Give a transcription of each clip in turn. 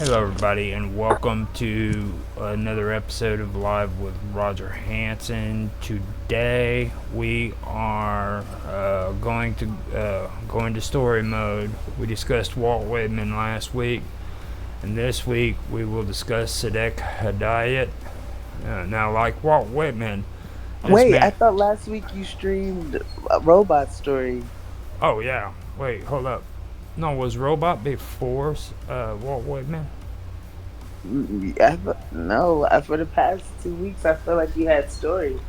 Hello, everybody, and welcome to another episode of Live with Roger Hanson. Today, we are going to story mode. We discussed Walt Whitman last week, and this week we will discuss Sadeq Hedayat. Now, like Walt Whitman, this Wait, I man. thought last week you streamed a robot story. Oh yeah. Wait, hold up. No, was Robot before Walt Whitman? No, for the past 2 weeks, I feel like you had stories.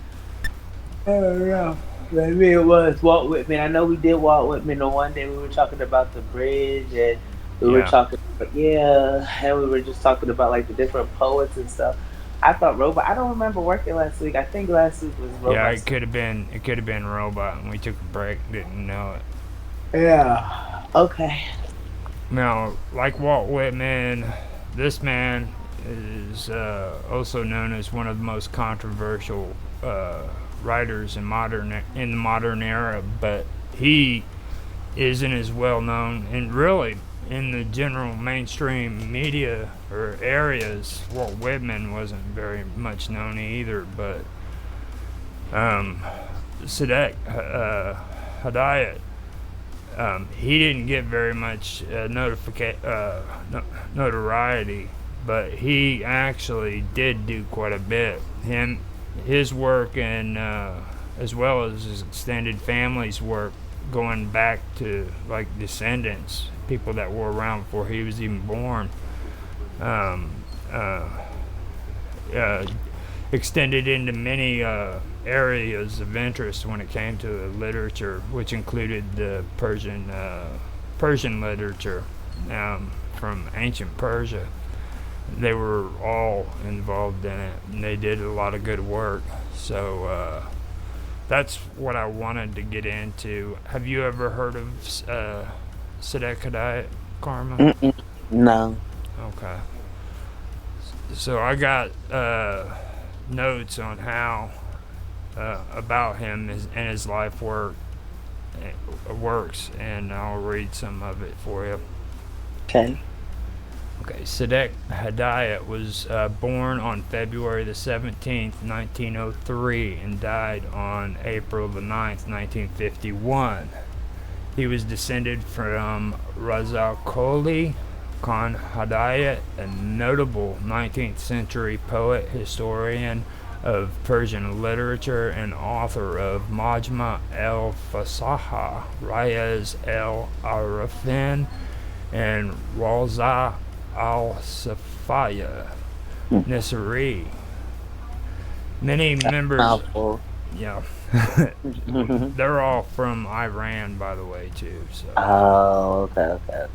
Oh yeah, maybe it was Walt Whitman. I know we did Walt Whitman the one day we were talking about the bridge, and we were Yeah. talking, yeah, and we were just talking about like the different poets and stuff. I thought robot. I don't remember working last week. I think last week was Yeah, robot. it could have been Robot, and we took a break, didn't know it. Yeah. Okay. Now, like Walt Whitman, this man is also known as one of the most controversial writers in the modern era, but he isn't as well known, and really in the general mainstream media or areas, Walt Whitman wasn't very much known either. But um, Sadeq Hedayat, he didn't get very much notoriety, but he actually did do quite a bit. His work, and as well as his extended family's work, going back to like descendants, people that were around before he was even born, um, uh, uh, extended into many areas of interest when it came to literature, which included the Persian literature from ancient Persia. They were all involved in it, and they did a lot of good work. So that's what I wanted to get into. Have you ever heard of Sadeq Hedayat, Karma? Mm-mm. No. Okay. So I got notes on how about him and his life works, and I'll read some of it for you. Okay. Okay, Sadeq Hedayat was born on February the 17th, 1903, and died on April the 9th, 1951. He was descended from Raza Koli Khan Hedayat, a notable 19th century poet, historian of Persian literature, and author of Majma el Fasaha, Rayaz el Arafin, and Raza al Safaya Hmm. Nisri. Many members, Mouthful. yeah, they're all from Iran, by the way, too. So, Oh, okay, okay,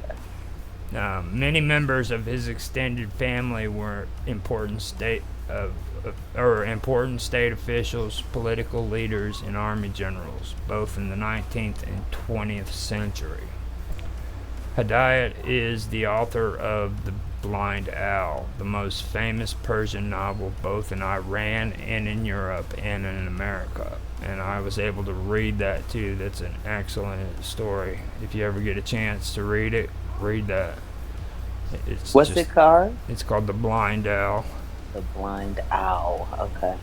okay. many members of his extended family were important state officials, political leaders, and army generals, both in the 19th and 20th century. Hedayat is the author of The Blind Owl, the most famous Persian novel both in Iran and in Europe and in America. And I was able to read that too. That's an excellent story. If you ever get a chance to read it, read that. It's What's just, it called? it's called The Blind Owl. The Blind Owl. Okay.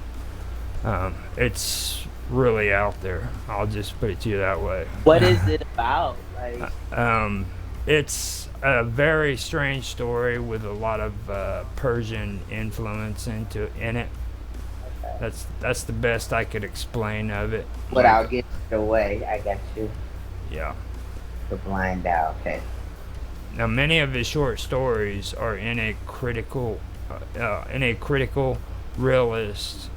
It's really out there. I'll just put it to you that way. What is it about? Like, um, it's a very strange story with a lot of Persian influence in it. okay. That's the best I could explain of it. Like, Without giving it away, I got you. yeah. The Blind Owl. Okay. Now, many of his short stories are in a critical realist.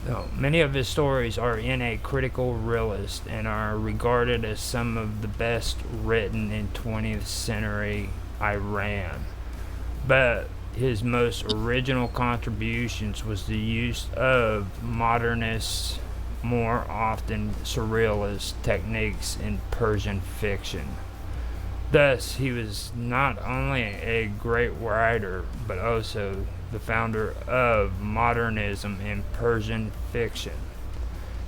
No, many of his stories are in a critical realist and are regarded as some of the best written in 20th century Iran. But his most original contributions was the use of modernist, more often surrealist techniques in Persian fiction. Thus, he was not only a great writer, but also the founder of modernism in Persian fiction.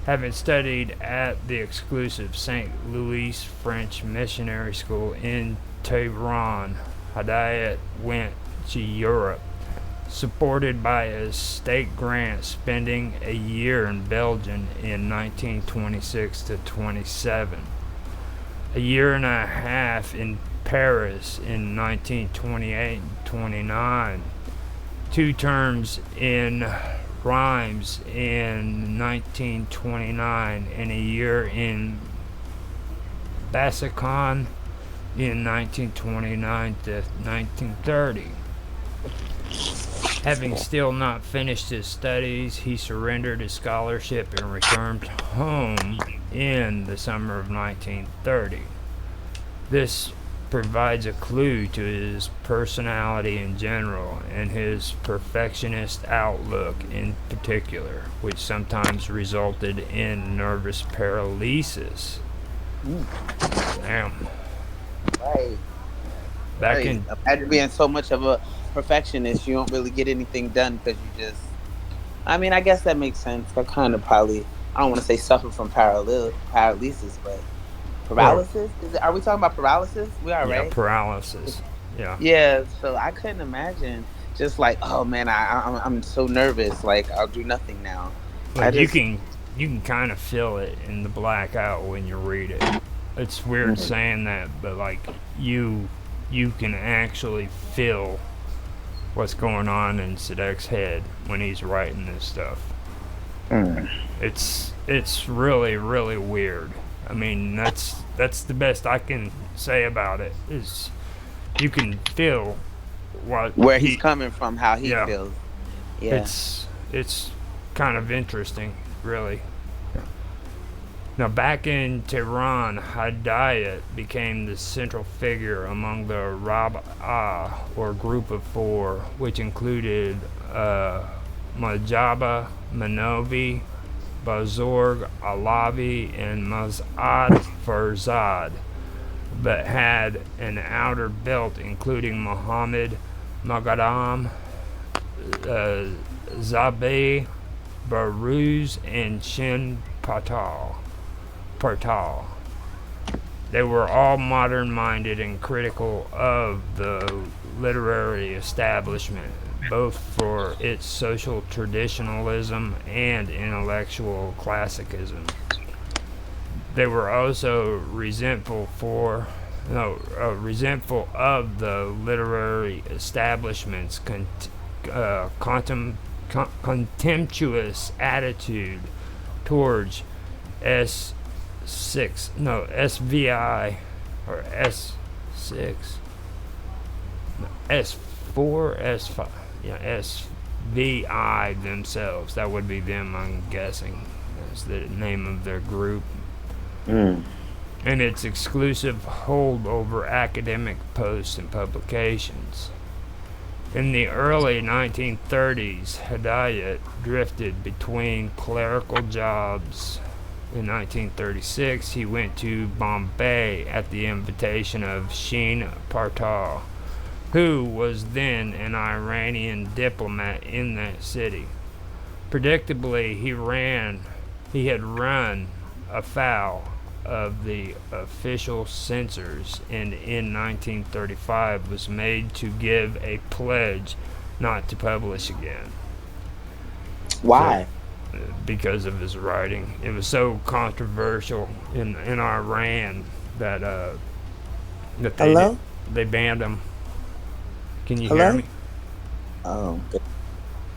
Having studied at the exclusive St. Louis French Missionary School in Tehran, Hedayat went to Europe, supported by a state grant, spending a year in Belgium in 1926 to 27, a year and a half in Paris in 1928 and 29, 2 terms in Reims in 1929, and a year in Bassacan in 1929 to 1930. Having still not finished his studies, he surrendered his scholarship and returned home in the summer of 1930. This provides a clue to his personality in general and his perfectionist outlook in particular, which sometimes resulted in nervous paralysis. Damn. Right. Back Right. in Imagine being so much of a perfectionist, you don't really get anything done because you just. I mean, I guess that makes sense. I kind of probably. I don't want to say suffer from paralysis, but Or paralysis. Are we talking about paralysis? We are, yeah, right? paralysis. Yeah. Yeah. So I couldn't imagine just like, oh man, I'm so nervous. Like I'll do nothing now. I Like just. you can kind of feel it in the blackout when you read it. It's weird saying that, but like you can actually feel what's going on in Sadeq's head when he's writing this stuff. Mm. It's really really weird. I mean, that's the best I can say about it. Is you can feel what Where he's coming from, how he yeah. feels. Yeah. It's kind of interesting, really. Now, back in Tehran, Hedayat became the central figure among the Rab'a, or Group of Four, which included Majaba, Manovi, Bazorg, Alavi, and Maz'ad Farzad, but had an outer belt including Muhammad, Magadam, Zabeh, Baruz, and Shin Patal. They were all modern-minded and critical of the literary establishment, both for its social traditionalism and intellectual classicism. They were also resentful of the literary establishment's contemptuous attitude towards SVI or S6, S4, S5, yeah, SVI themselves. That would be them, I'm guessing. That's the name of their group. Mm. And its exclusive hold over academic posts and publications. In the early 1930s, Hedayat drifted between clerical jobs. In 1936, he went to Bombay at the invitation of Shin Partal, who was then an Iranian diplomat in that city. Predictably, he had run afoul of the official censors, and in 1935 was made to give a pledge not to publish again. Why? Because of his writing. It was so controversial in Iran that Hello? they banned him. Can you Hello? hear me? Oh, good.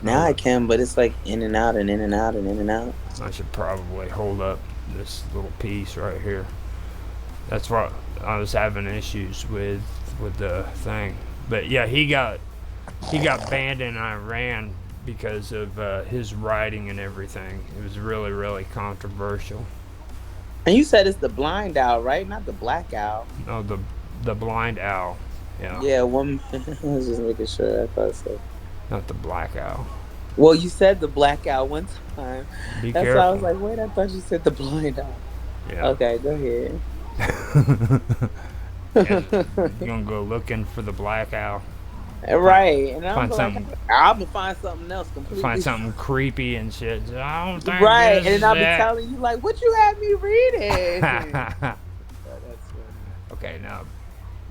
Now I can, but it's like in and out and in and out and in and out. I should probably hold up this little piece right here. That's what I was having issues with the thing. But yeah, he got banned in Iran because of his writing and everything. It was really, really controversial. And you said it's the blind owl, right? Not the black owl. No, the blind owl. Yeah. Yeah, one. I was just making sure. I thought so. Not the black owl. Well, you said the black owl one time. Be That's careful. why I was like, wait, I thought you said the blind owl. Yeah. Okay, go ahead. You gonna go looking for the black owl? Right, and I'm Find like, something. I'm gonna find something else completely. Find something creepy and shit. I don't think Right, this and is then I'll be that. telling you like, what you had me reading. Oh, that's funny. Okay, now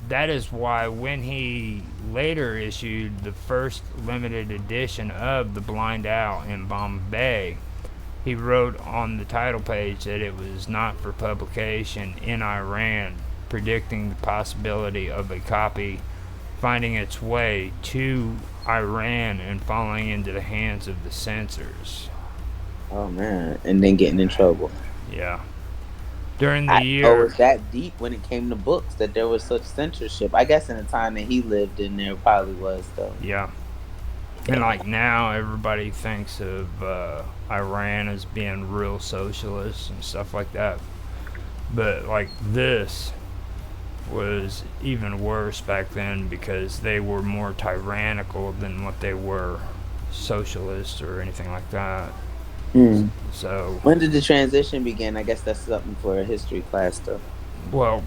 that is why when he later issued the first limited edition of The Blind Owl in Bombay, he wrote on the title page that it was not for publication in Iran, predicting the possibility of a copy finding its way to Iran and falling into the hands of the censors. Oh man, and then getting in trouble. Yeah. During the I know it year, was that deep when it came to books that there was such censorship. I guess in the time that he lived in, there probably was though. yeah. And like now, everybody thinks of Iran as being real socialist and stuff like that. But like this was even worse back then because they were more tyrannical than what they were socialist or anything like that. Mm. So When did the transition begin? I guess that's something for a history class though. well,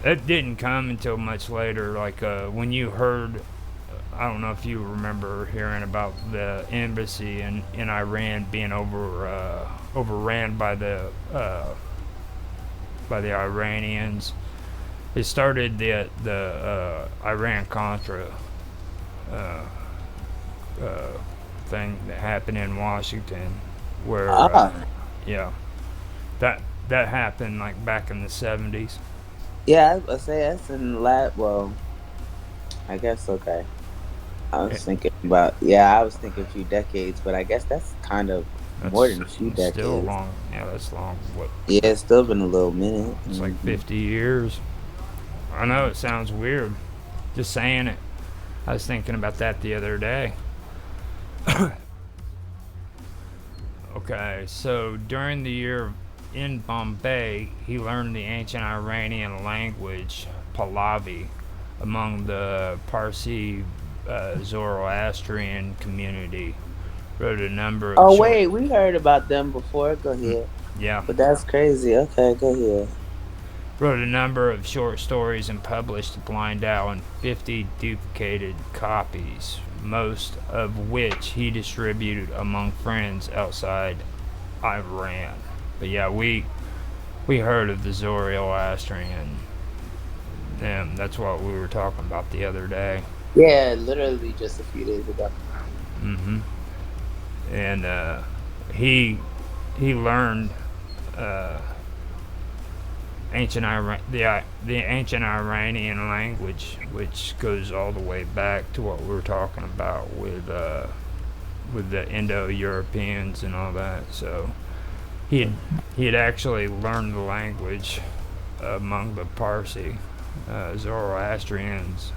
it didn't come until much later. Like when you heard, I don't know if you remember hearing about the embassy in Iran being overran by the Iranians. It started the Iran Contra thing that happened in Washington, where yeah, that happened like back in the 70s. Yeah, I say that's in the lab. Well, I guess okay. I was thinking about I was thinking a few decades, but I guess that's kind of more than a few decades. Still long. Yeah, that's long. What? Yeah, it's still been a little minute. It's like 50 years. I know it sounds weird, just saying it. I was thinking about that the other day. Okay, so during the year in Bombay, he learned the ancient Iranian language, Pahlavi, among the Parsi Zoroastrian community. Wrote a number of wait, we heard about them before. Go ahead. Yeah. But that's crazy. Okay, go ahead. Wrote a number of short stories and published The Blind Owl in 50 duplicated copies, most of which he distributed among friends outside Iran. But yeah, we heard of the Zoroastrian. That's what we were talking about the other day. Yeah, literally just a few days ago. Mm-hmm. And he learned the ancient Iranian language, which goes all the way back to what we were talking about with the Indo-Europeans and all that. So he had actually learned the language among the Parsi. Zoroastrians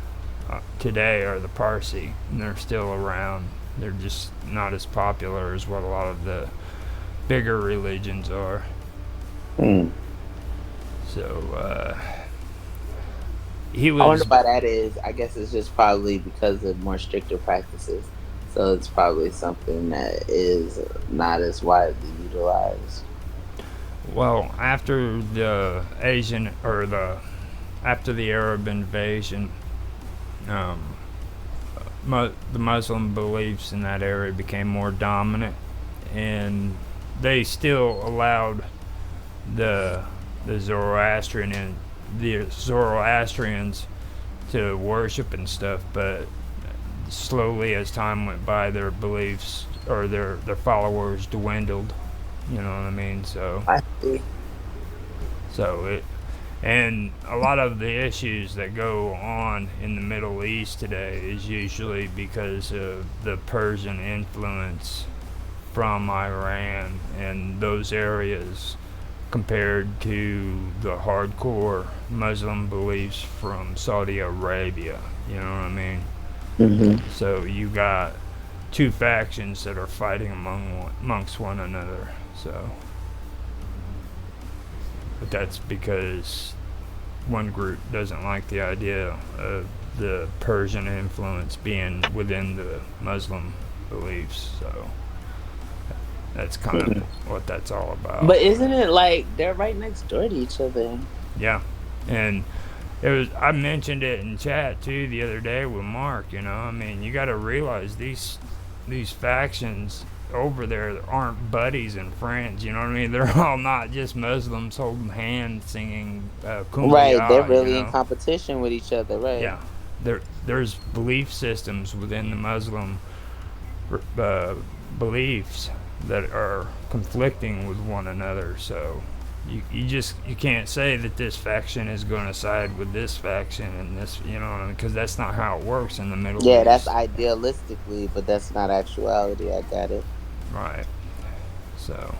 today are the Parsi, and they're still around. They're just not as popular as what a lot of the bigger religions are. Mm. So he was. I wonder why that is. I guess it's just probably because of more stricter practices. So it's probably something that is not as widely utilized. Well, after the after the Arab invasion, the Muslim beliefs in that area became more dominant, and they still allowed the Zoroastrians to worship and stuff, but slowly as time went by, their beliefs or their followers dwindled. You know what I mean? So I see. And a lot of the issues that go on in the Middle East today is usually because of the Persian influence from Iran and those areas compared to the hardcore Muslim beliefs from Saudi Arabia. You know what I mean? Mm-hmm. So you got two factions that are fighting amongst one another. So, but that's because one group doesn't like the idea of the Persian influence being within the Muslim beliefs. So that's kind of what that's all about. But isn't it like they're right next door to each other? Yeah, and I mentioned it in chat too the other day with Mark. You know, I mean, you got to realize these factions over there aren't buddies and friends. You know what I mean? They're all not just Muslims holding hands singing Right, they're "Kumbaya." You really in know? competition with each other, right? Yeah. There's belief systems within the Muslim uh, beliefs that are conflicting with one another. So you can't say that this faction is going to side with this faction and this, you know, because that's not how it works in the Middle Yeah, that's East. idealistically, but that's not actuality. I got it. Right. So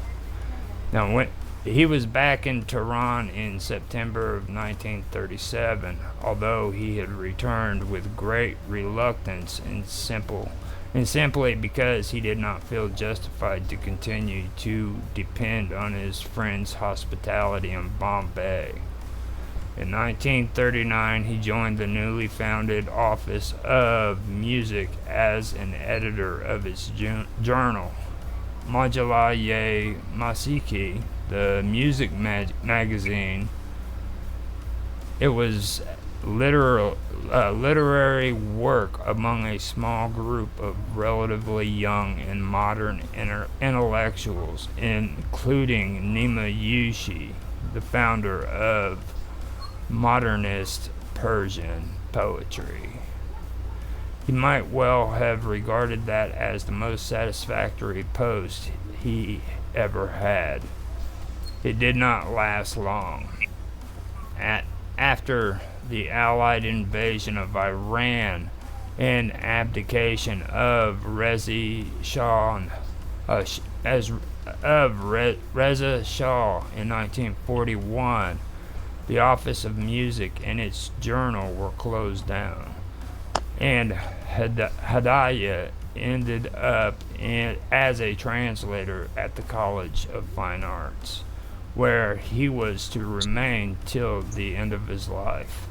now when he was back in Tehran in September of 1937, although he had returned with great reluctance and simply because he did not feel justified to continue to depend on his friend's hospitality in Bombay. In 1939, he joined the newly founded Office of Music as an editor of its journal, Majalah-e Masiki, the music magazine. It was literary work among a small group of relatively young and modern intellectuals, including Nima Yushi, the founder of modernist Persian poetry. He might well have regarded that as the most satisfactory post he ever had. It did not last long. After the Allied invasion of Iran and abdication of Reza Shah in 1941, the Office of Music and its journal were closed down, and Hedayat ended up as a translator at the College of Fine Arts, where he was to remain till the end of his life.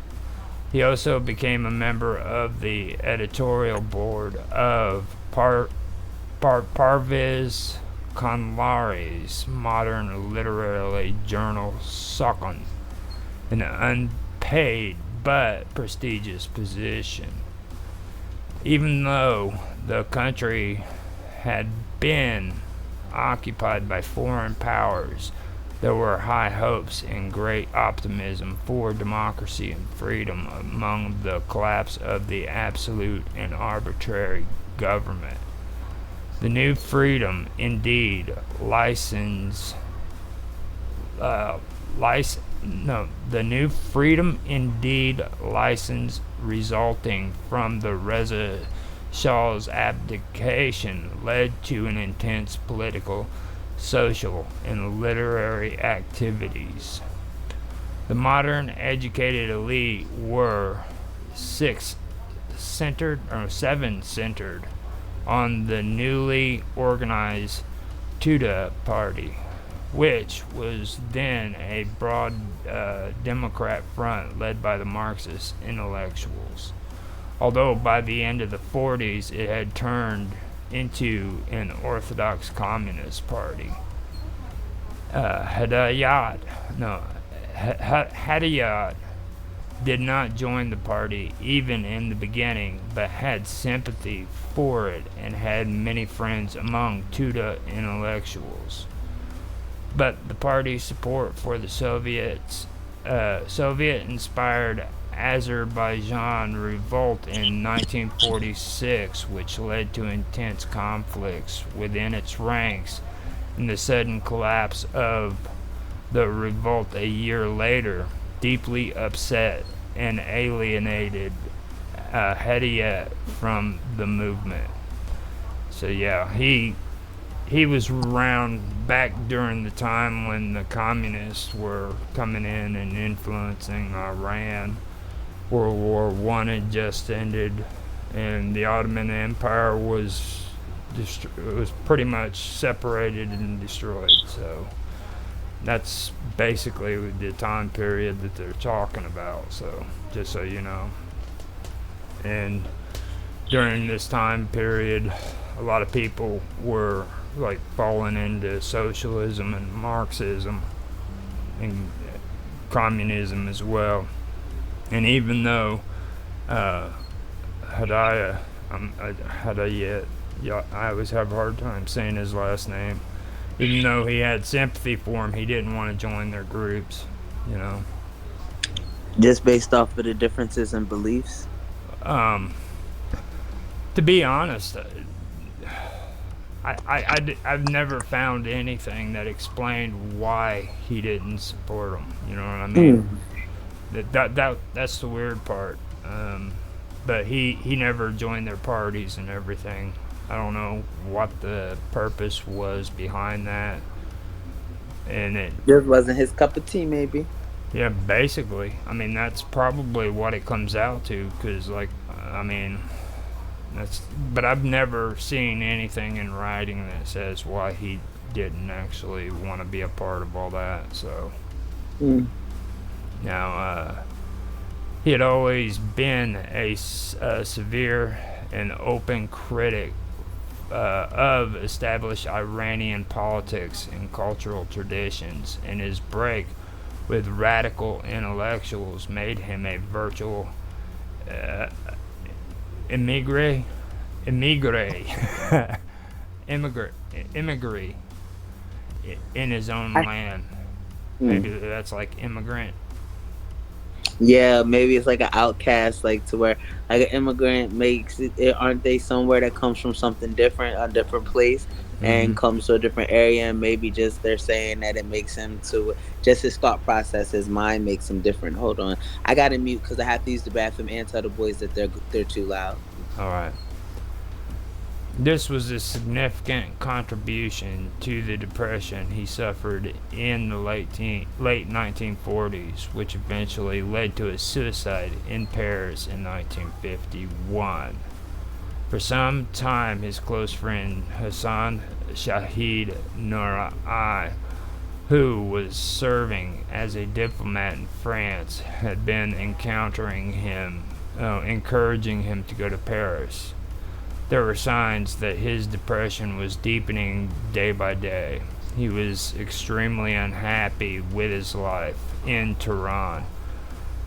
He also became a member of the editorial board of Parviz Kanlari's modern literary journal Sakon, an unpaid but prestigious position. Even though the country had been occupied by foreign powers, there were high hopes and great optimism for democracy and freedom among the collapse of the absolute and arbitrary government. The new freedom indeed the new freedom indeed license resulting from the Reza Shah's abdication led to an intense political, social, and literary activities. The modern educated elite were seven centered on the newly organized Tuda Party, which was then a broad Democrat front led by the Marxist intellectuals. Although by the end of the 40s it had turned into an orthodox communist party. Hedayat did not join the party even in the beginning, but had sympathy for it and had many friends among Tuda intellectuals. But the party's support for the Soviet-inspired Azerbaijan revolt in 1946, which led to intense conflicts within its ranks, and the sudden collapse of the revolt a year later, deeply upset and alienated Hedayat from the movement. So yeah, he was around back during the time when the communists were coming in and influencing Iran. World War I had just ended, and the Ottoman Empire was pretty much separated and destroyed. So that's basically the time period that they're talking about. So just so you know, and during this time period, a lot of people were like falling into socialism and Marxism and communism as well. And even though Hedayat Yeah, I always have a hard time saying his last name. Even though he had sympathy for him, he didn't want to join their groups. You know. Just based off of the differences in beliefs. Um, to be honest, I've never found anything that explained why he didn't support them. You know what I mean? Mm. That's the weird part. But he never joined their parties and everything. I don't know what the purpose was behind that. And it, Just wasn't his cup of tea, maybe. yeah, basically, I mean, that's probably what it comes out to. Cause like, I mean, but I've never seen anything in writing that says why he didn't actually want to be a part of all that. So Mm. now, he had always been a severe and open critic of established Iranian politics and cultural traditions, and his break with radical intellectuals made him a virtual uh, emigre, emigre, immigrant, immigrant in his own land. Mm. Maybe that's like immigrant. Yeah, maybe it's like an outcast, like to where like an immigrant makes aren't they somewhere that comes from something different, a different place, Mm-hmm. and comes to a different area, and maybe just they're saying that it makes him to just his thought process, his mind makes him different. Hold on, I got to mute because I have to use the bathroom and tell the boys that they're too loud. All right. This was a significant contribution to the depression he suffered in the late 1940s, which eventually led to his suicide in Paris in 1951. For some time, his close friend Hassan Shahid Norai, who was serving as a diplomat in France, had been encouraging him to go to Paris. There were signs that his depression was deepening day by day. He was extremely unhappy with his life in Tehran,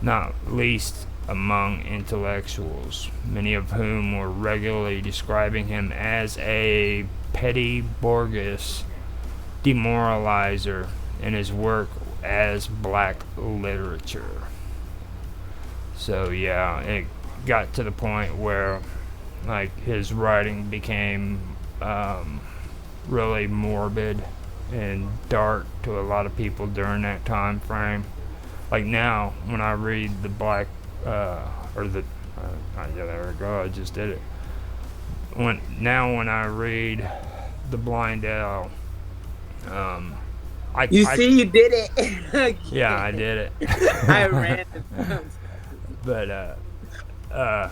not least among intellectuals, many of whom were regularly describing him as a petty bourgeois demoralizer in his work as black literature. So yeah, it got to the point where like his writing became really morbid and dark to a lot of people during that time frame. Like now, when I read the black or the yeah, there we go, I just did it. When I read the Blind Owl, um, You I see, you did it. yeah, I did it. I ran. but uh,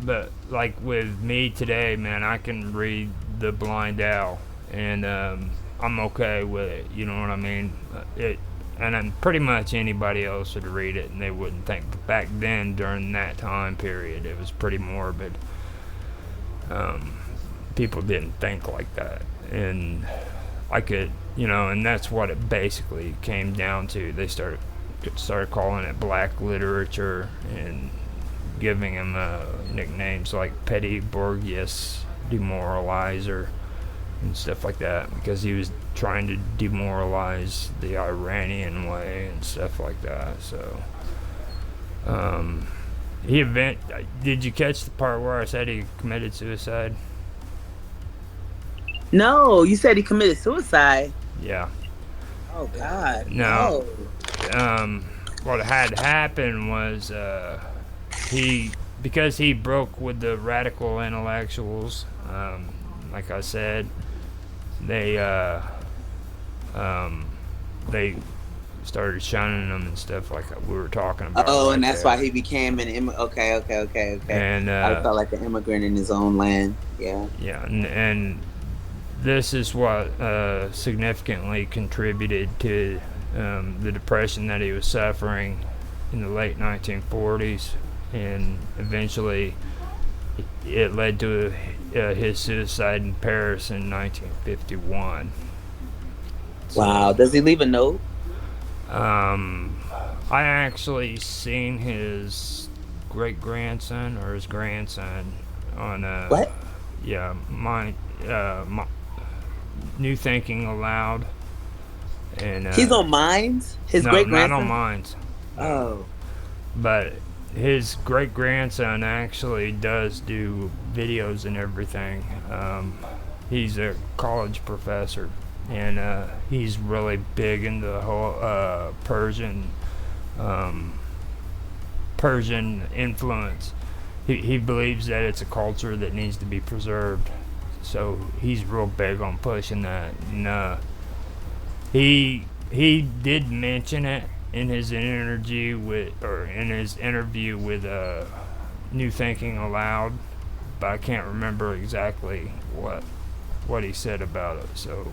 but like with me today, man, I can read the Blind Owl, and I'm okay with it. You know what I mean? It, and then pretty much anybody else would read it, and they wouldn't think. But back then, during that time period, it was pretty morbid. People didn't think like that, and I could, and that's what it basically came down to. They started calling it black literature and giving him nicknames like petty bourgeois demoralizer and stuff like that because he was trying to demoralize the Iranian way and stuff like that. So did you catch the part where I said he committed suicide? No, you said he committed suicide. Yeah. Oh God. No. No. What had happened was because he broke with the radical intellectuals, like I said, they started shunning him and stuff like we were talking about. Oh, right and that's there. why he became an okay. And I felt like an immigrant in his own land. Yeah. yeah, and this is what significantly contributed to the depression that he was suffering in the late 1940s, and eventually it led to his suicide in Paris in 1951. Wow. Does he leave a note? I actually seen his great grandson or his grandson on What? Yeah, my New Thinking Aloud, and He's on Minds. His no, great not on grandson. Minds, no, Oh, but his great grandson actually does do videos and everything. He's a college professor, and he's really big into the whole um, Persian influence. He believes that it's a culture that needs to be preserved, so he's real big on pushing that. And he did mention it in his interview with New Thinking Aloud, but I can't remember exactly what he said about it. So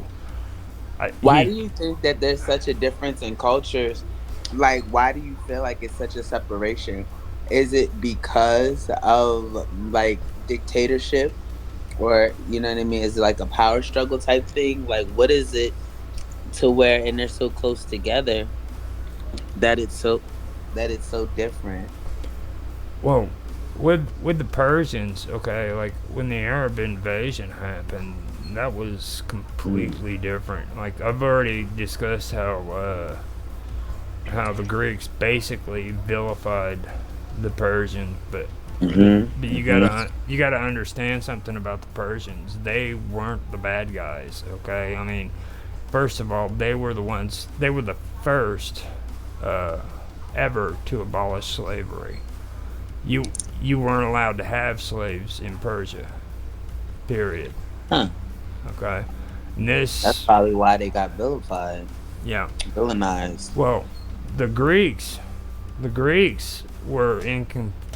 why he do you think that there's such a difference in cultures? Like, why do you feel like it's such a separation? Is it because of like dictatorship, or you know what I mean? Is it like a power struggle type thing? Like, what is it to where and they're so close together that it's so different? well with the Persians, okay, like when the Arab invasion happened, that was Mm. completely different. Like I've already discussed how the Greeks basically vilified the Persians, but you gotta understand something about the Persians. They weren't the bad guys, okay? I mean, first of all, they were the first uh, ever to abolish slavery. You you weren't allowed to have slaves in Persia. Period. Huh. Okay. And That's this, probably why they got vilified, yeah. villainized. Well, the Greeks, the Greeks were in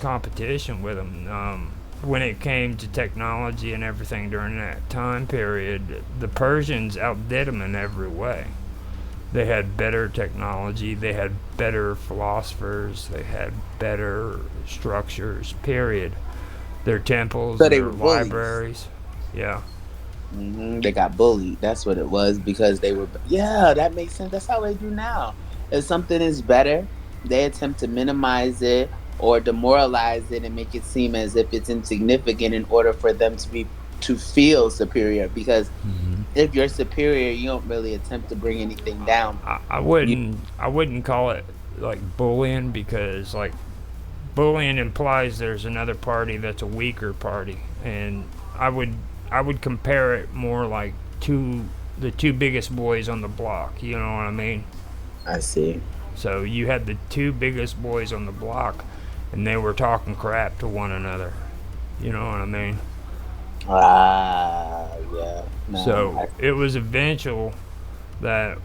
competition with them. When it came to technology and everything during that time period, the Persians outdid them in every way. They had better technology, they had better philosophers, they had better structures, period. Their temples, So they their were bullies. libraries. Yeah. They got bullied. That's what it was because they were. Yeah, that makes sense. That's how they do now. If something is better, they attempt to minimize it or demoralize it and make it seem as if it's insignificant in order for them to feel superior. Because if you're superior, you don't really attempt to bring anything down. You. I wouldn't call it like bullying because like bullying implies there's another party that's a weaker party, and I would I would compare it more like the two biggest boys on the block. You know what I mean? I see. So you had the two biggest boys on the block, and they were talking crap to one another. You know what I mean? Ah, yeah. No, So it was eventual that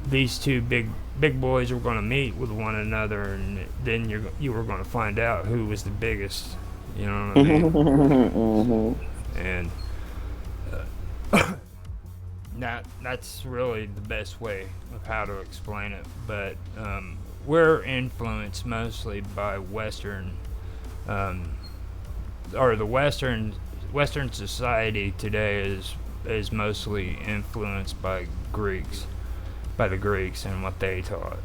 these two big boys were going to meet with one another, and then you were going to find out who was the biggest. You know what I mean? hmm And that's really the best way of how to explain it. But we're influenced mostly by um, or the Western society today is mostly influenced by the Greeks and what they taught.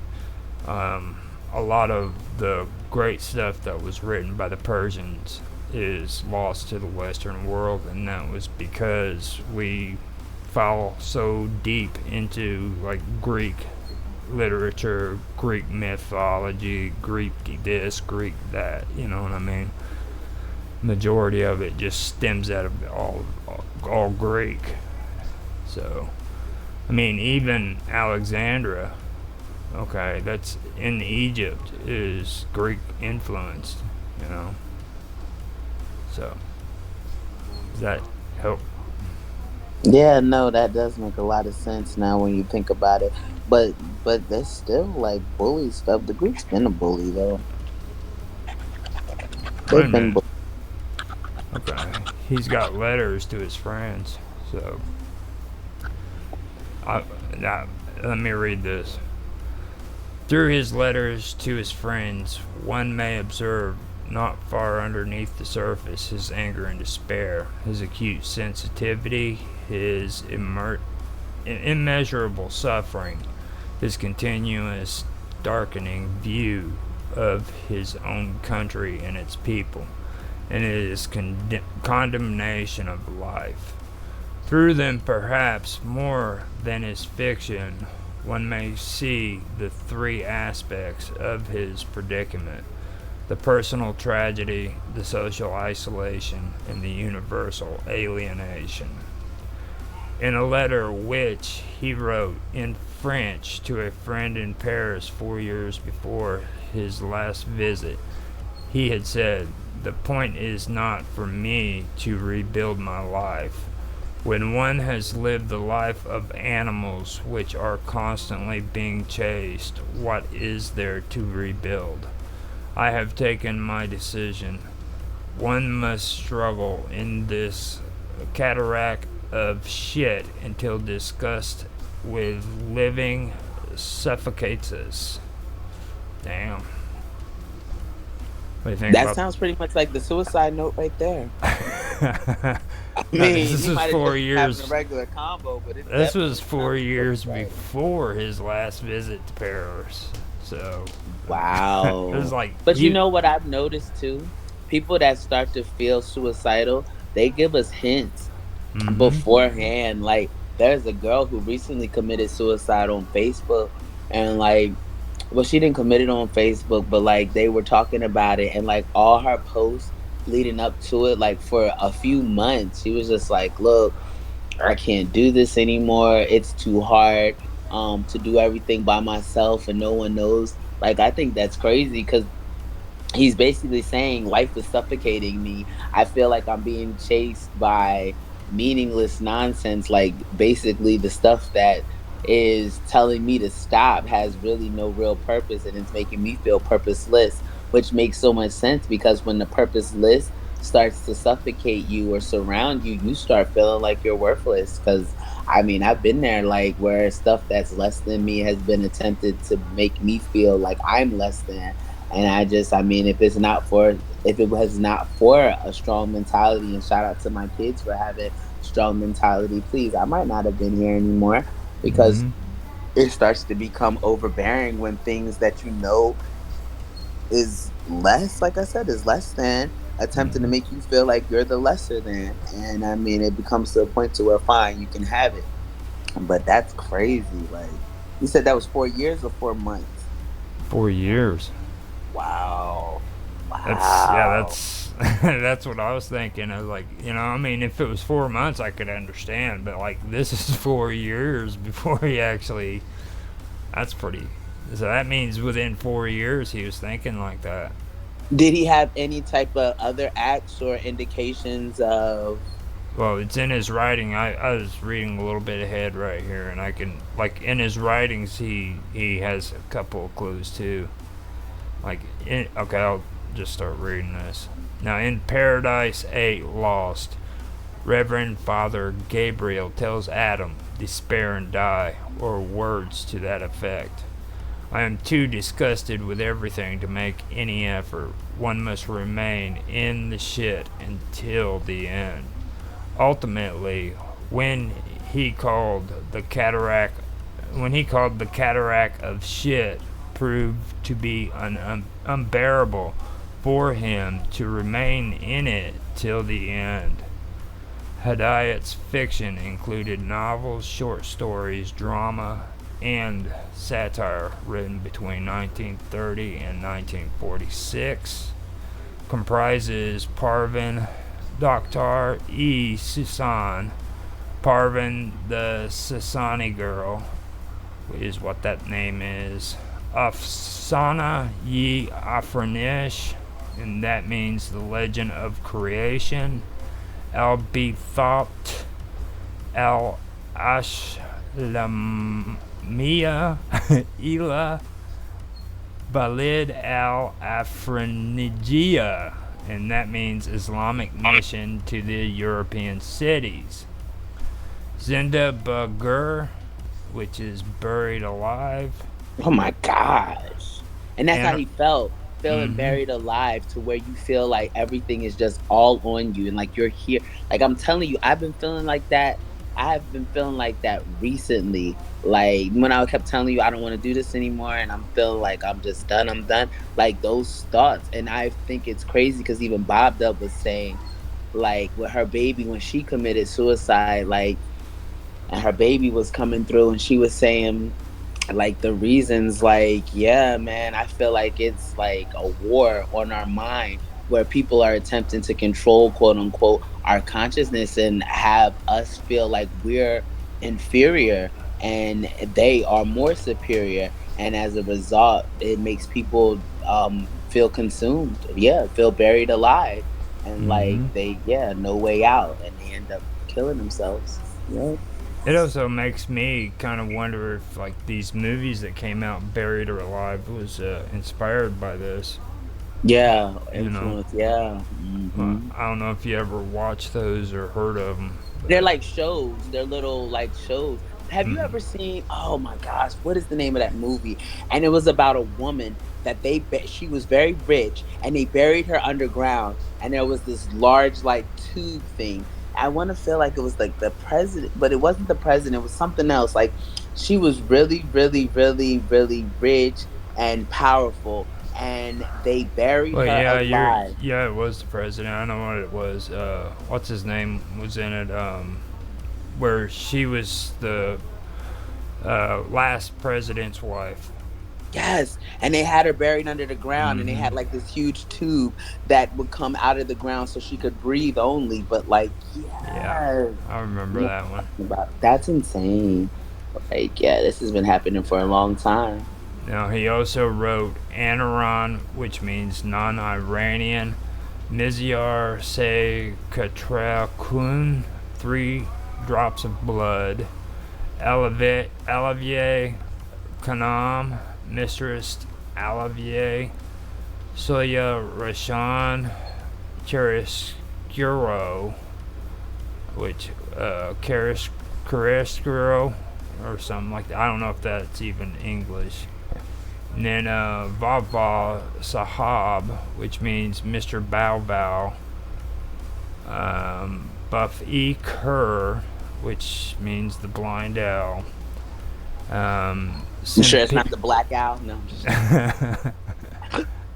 A lot of the great stuff that was written by the Persians is lost to the Western world, and that was because we fall so deep into like Greek literature, Greek mythology, Greek this, Greek that. You know what I mean? Majority of it just stems out of all Greek. So, I mean, even Alexandria, okay, that's in Egypt, is Greek influenced. You know, so does that help? Yeah, no, that does make a lot of sense now when you think about it. But that's still like bully stuff. The Greeks been a bully though. Wait a They've been minute. Okay, he's got letters to his friends. So, now let me read this. Through his letters to his friends, one may observe not far underneath the surface his anger and despair, his acute sensitivity, his immeasurable suffering, his continuous darkening view of his own country and its people, and it is condemnation of life. Through them, perhaps more than his fiction, one may see the three aspects of his predicament: the personal tragedy, the social isolation, and the universal alienation. In a letter which he wrote in French to a friend in Paris 4 years before his last visit, he had said, "The point is not for me to rebuild my life. When one has lived the life of animals which are constantly being chased, what is there to rebuild? I have taken my decision. One must struggle in this cataract of shit until disgust with living suffocates us." Damn. What do you think That about sounds pretty much like the suicide note right there. I mean, this he was might have four just been having a years. regular combo, but it This was definitely four sounds years suicidal. before his last visit to Paris. So it was Wow. like But you he. know what I've noticed too? People that start to feel suicidal, they give us hints Mm-hmm. beforehand. Like, there's a girl who recently committed suicide on Facebook, and like, well, she didn't commit it on Facebook, but like they were talking about it, and like all her posts leading up to it, like for a few months, she was just like, "Look, I can't do this anymore. It's too hard to do everything by myself, and no one knows." Like, I think that's crazy because he's basically saying life is suffocating me. I feel like I'm being chased by meaningless nonsense. Like, basically the stuff that is telling me to stop has really no real purpose, and it's making me feel purposeless, which makes so much sense because when the purposeless starts to suffocate you or surround you, you start feeling like you're worthless. Because I mean, I've been there, like where stuff that's less than me has been attempted to make me feel like I'm less than. And I mean, if it was not for a strong mentality, and shout out to my kids for having strong mentality, please, I might not have been here anymore, because Mm-hmm. it starts to become overbearing when things that you know is less, like I said, is less than, attempting to Mm-hmm. make you feel like you're the lesser than. And I mean, it becomes to a point to where fine, you can have it. But that's crazy. Like, you said that was 4 years or 4 months? 4 years. Wow. That's yeah. Wow. That's what I was thinking. I was like, I mean, if it was 4 months, I could understand, but like this is 4 years before he actually. That's pretty. So that means within 4 years he was thinking like that. Did he have any type of other acts or indications of? Well, it's in his writing. I was reading a little bit ahead right here, and I can like in his writings he has a couple of clues too. Okay, I'll just start reading this. Now, in Paradise 8 Lost, Reverend Father Gabriel tells Adam, "Despair and die," or words to that effect. "I am too disgusted with everything to make any effort. One must remain in the shit until the end." Ultimately, when he called the cataract the cataract of shit proved to be unbearable for him to remain in it till the end. Hedayat's fiction included novels, short stories, drama, and satire written between 1930 and 1946. Comprises Parvin Dr. E. Susan, Parvin the Sasani girl, is what that name is. Afsana Ye Afranish, and that means the legend of creation. Al Bithabt Al Ashlamia Ila Balid Al Afranigia, and that means Islamic mission to the European cities. Zinda Bagur, which is buried alive. Oh my gosh! And that's how And he felt, feeling mm-hmm, buried alive, to where you feel like everything is just all on you, and like you're here. Like, I'm telling you, I've been feeling like that I have been feeling like that recently. Like when I kept telling you I don't want to do this anymore, and I'm feeling like I'm just done. I'm done. Like those thoughts, and I think it's crazy because even Bob Dub was saying, like with her baby when she committed suicide, like, and her baby was coming through, and she was saying like the reasons, like, yeah, man, I feel like it's like a war on our mind where people are attempting to control, quote unquote, our consciousness and have us feel like we're inferior and they are more superior, and as a result it makes people feel consumed, yeah, feel buried alive, and like Hmm. they, yeah, no way out, and they end up killing themselves. Yep. It also makes me kind of wonder if like these movies that came out, Buried or Alive, was inspired by this. Yeah, You know, influence. Yeah. I don't know if you ever watched those or heard of them, They're but like shows. They're little like shows. Have you mhm. ever seen? Oh my gosh, what is the name of that movie? And it was about a woman that she was very rich, and they buried her underground. And there was this large like tube thing. I want to feel like it was like the president, but it wasn't the president. It was something else. Like she was really, really, really, really rich and powerful, and they buried Well, her yeah, alive. it was the president. I know what it was. What's his name was in it? Where she was the last president's wife. Yes, and they had her buried under the ground, and they Hmm. had like this huge tube that would come out of the ground so she could breathe only. But like, Yeah, yes, I you remember know that what one. I'm talking about. That's insane. Like, yeah, this has been happening for a long time. Now he also wrote Anaron, which means non-Iranian. Mizyar se Katrakun, 3 drops of blood. Olivier Kanam, Mistress Olivier. Soya Rashan, Chiaroscuro, which Chiaroscuro or something like that. I don't know if that's even English. And then Vava Sahab, which means Mr. Bow Bow. Buff E. Kerr, which means the blind owl. You sure it's Centipede. not the black owl? No, I'm just joking.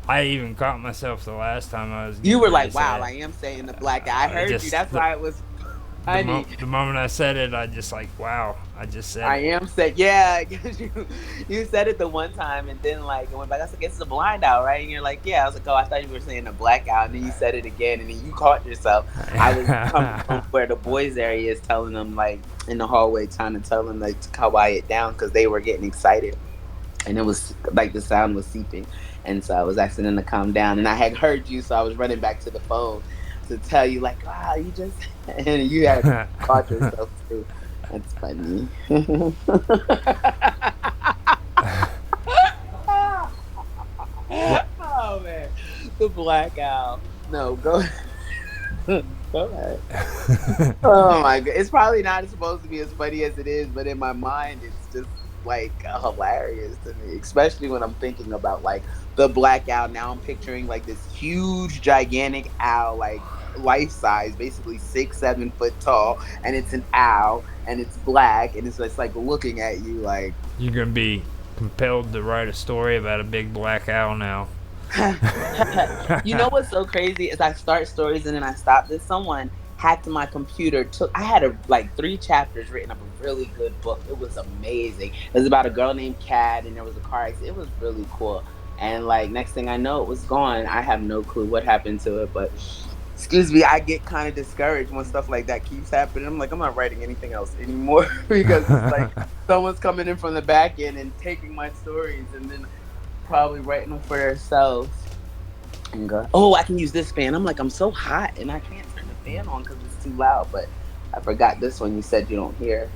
I even caught myself the last time I was You getting were ready to like, say "Wow, it. I am saying the black owl." I heard you. Just That's why it was funny. the moment I said it, I just like, wow, I just said I it. am said, yeah, because you said it the one time, and then like I went back. I was like, "It's a blind owl, right?" And you're like, "Yeah." I was like, "Oh, I thought you were saying a blackout," and then you said it again, and then you caught yourself. I was coming from where the boys' area is, telling them like in the hallway, trying to tell them like to quiet down because they were getting excited, and it was like the sound was seeping, and so I was asking them to calm down, and I had heard you, so I was running back to the phone to tell you like, "Wow, you just," and you had caught yourself too. That's funny. What? Oh man, the black owl. No, go go ahead. Oh my god, it's probably not supposed to be as funny as it is, but in my mind, it's just like hilarious to me, especially when I'm thinking about like the black owl. Now I'm picturing like this huge, gigantic owl, like life size, basically 6, 7 foot tall, and it's an owl, and it's black, and it's just like looking at you like. You're gonna be compelled to write a story about a big black owl now. You know what's so crazy is I start stories and then I stop. This someone hacked my computer. Took I had like 3 chapters written of a really good book. It was amazing. It was about a girl named Kat, and there was a car accident. It was really cool. And like next thing I know, it was gone. I have no clue what happened to it, but excuse me, I get kind of discouraged when stuff like that keeps happening. I'm like, I'm not writing anything else anymore because it's like someone's coming in from the back end and taking my stories and then probably writing them for themselves. And go, oh, I can use this fan. I'm like, I'm so hot and I can't turn the fan on because it's too loud. But I forgot this one. You said you don't hear.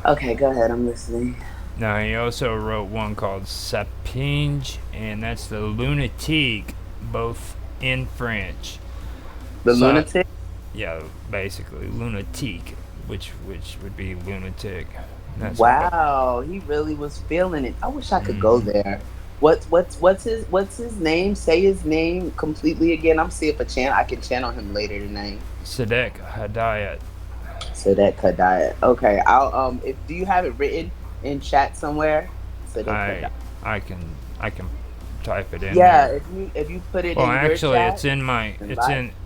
Okay, go ahead. I'm listening. Now he also wrote one called Sapinge, and that's the lunatique, both in French. The So lunatic. yeah, basically lunatique, which would be lunatic. That's but. Wow, he really was feeling it. I wish I could go Mm-hmm. there. What's his name? Say his name completely again. I'm see if I can channel him later tonight. Sadeq Hedayat. Sadeq Hedayat. Okay, I'll if do you have it written in chat somewhere? Sadeq I Hedayat. I can I can type it in Yeah, there. if you put it Well, in your actually, chat, invite.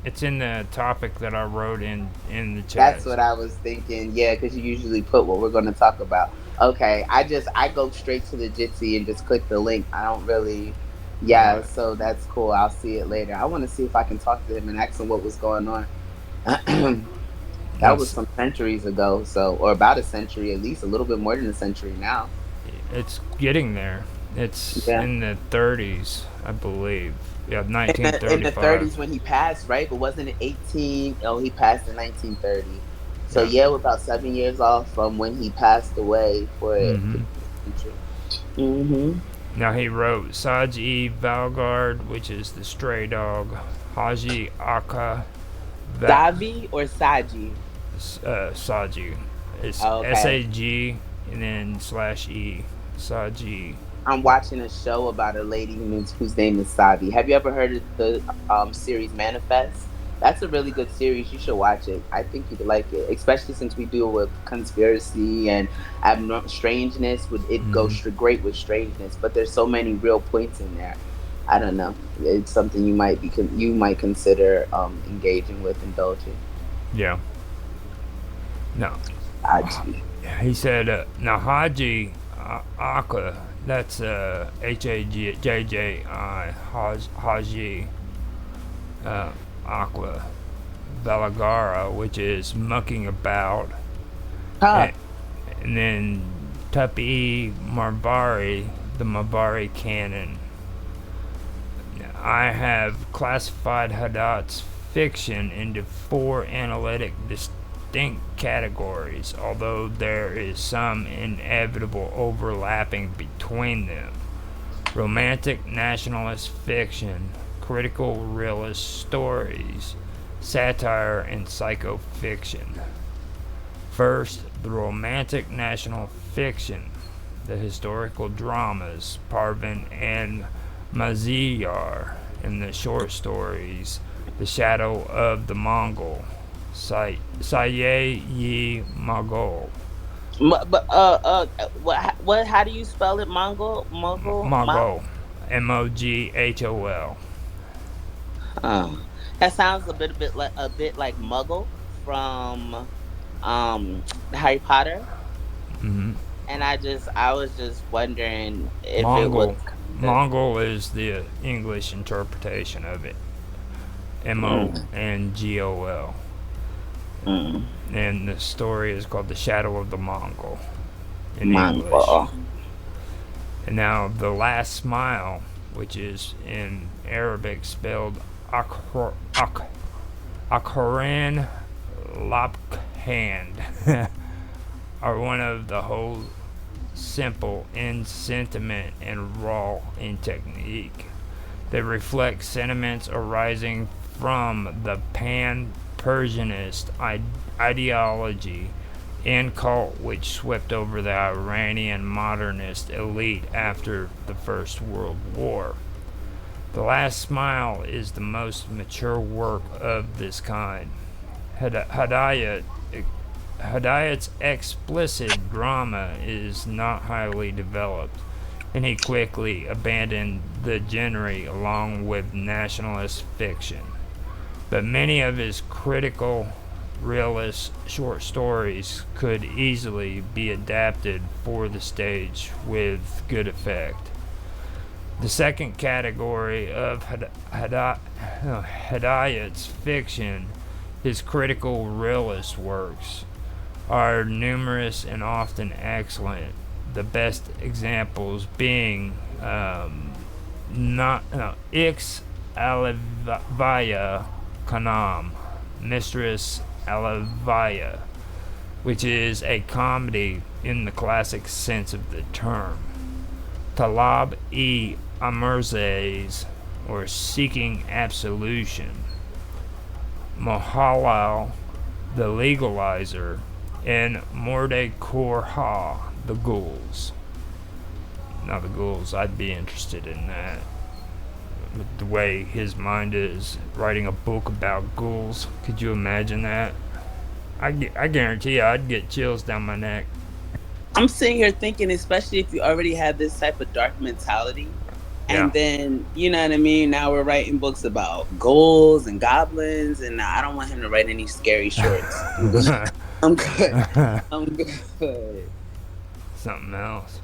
it's in the topic that I wrote in the That's chat. what I was thinking. Yeah, because you usually put what we're going to talk about. Okay, I go straight to the Jitsi and just click the link. I don't really. Yeah, Right. so that's cool. I'll see it later. I want to see if I can talk to him and ask him what was going on. That was That's some centuries ago, so or about a century, at least a little bit more than a century now. it's getting there. It's Yeah, in the 30s, I believe. Yeah, in the 1935. 30s when he passed, right? But wasn't it 18? Oh, he passed in 1930. So Yeah. yeah, we're about 7 years off from when he passed away for it to Mm-hmm. be a century. Mm-hmm. Now he wrote Saji Valgard, which is the stray dog. Haji Aka Va- Savi or Saji? Saji. It's Oh, S okay. A G and then slash E. Saji. I'm watching a show about a lady whose name is Savi. Have you ever heard of the series Manifest? That's a really good series. You should watch it. I think you'd like it, especially since we deal with conspiracy and strangeness. Would it go Mm-hmm. great with strangeness? But there's so many real points in there. I don't know. It's something you might you might consider engaging with, indulging. Yeah. No. Saji. He said, now Haji Aka, that's Haji, Haji uh, Aqua Valagara, which is mucking about, Huh. and, and then Tupi Marbari, the Marbari canon. I have classified Haddat's fiction into four analytic distinct categories, although there is some inevitable overlapping between them: romantic nationalist fiction, critical realist stories, satire, and psychofiction. First, the romantic national fiction, the historical dramas, Parvin and Maziyar, and the short stories, The Shadow of the Mongol, Saye Yi Mogol, But what? How do you spell it? Mongol, Mogul, Mogol, Moghol. Huh. That sounds a bit like Muggle from Harry Potter, Mm-hmm. and I was just wondering if it was Mongol. kind Mongol is the English interpretation of it. mm, Mongol. mm, And the story is called The Shadow of the Mongol in English. Mongol. And now The Last Smile, which is in Arabic spelled Akharan Lapkhand, are one of the whole simple in sentiment and raw in technique. They reflect sentiments arising from the pan Persianist ideology and cult which swept over the Iranian modernist elite after the First World War. The Last Smile is the most mature work of this kind. Hedayat's explicit drama is not highly developed, and he quickly abandoned the genre along with nationalist fiction. But many of his critical realist short stories could easily be adapted for the stage with good effect. The second category of Hedayat's fiction, his critical realist works, are numerous and often excellent. The best examples being Ix Alevaya Kanam, Mistress Alevaya, which is a comedy in the classic sense of the term. Talab e Amerzes, or Seeking Absolution. Mohalal, the Legalizer, and Morde Korha, the Ghouls. Now, the Ghouls, I'd be interested in that. With the way his mind is, writing a book about ghouls. Could you imagine that? I guarantee you, I'd get chills down my neck. I'm sitting here thinking, especially if you already have this type of dark mentality, and Yeah. then you know what I mean. Now we're writing books about ghouls and goblins, and I don't want him to write any scary shorts. I'm good. I'm good. Something else,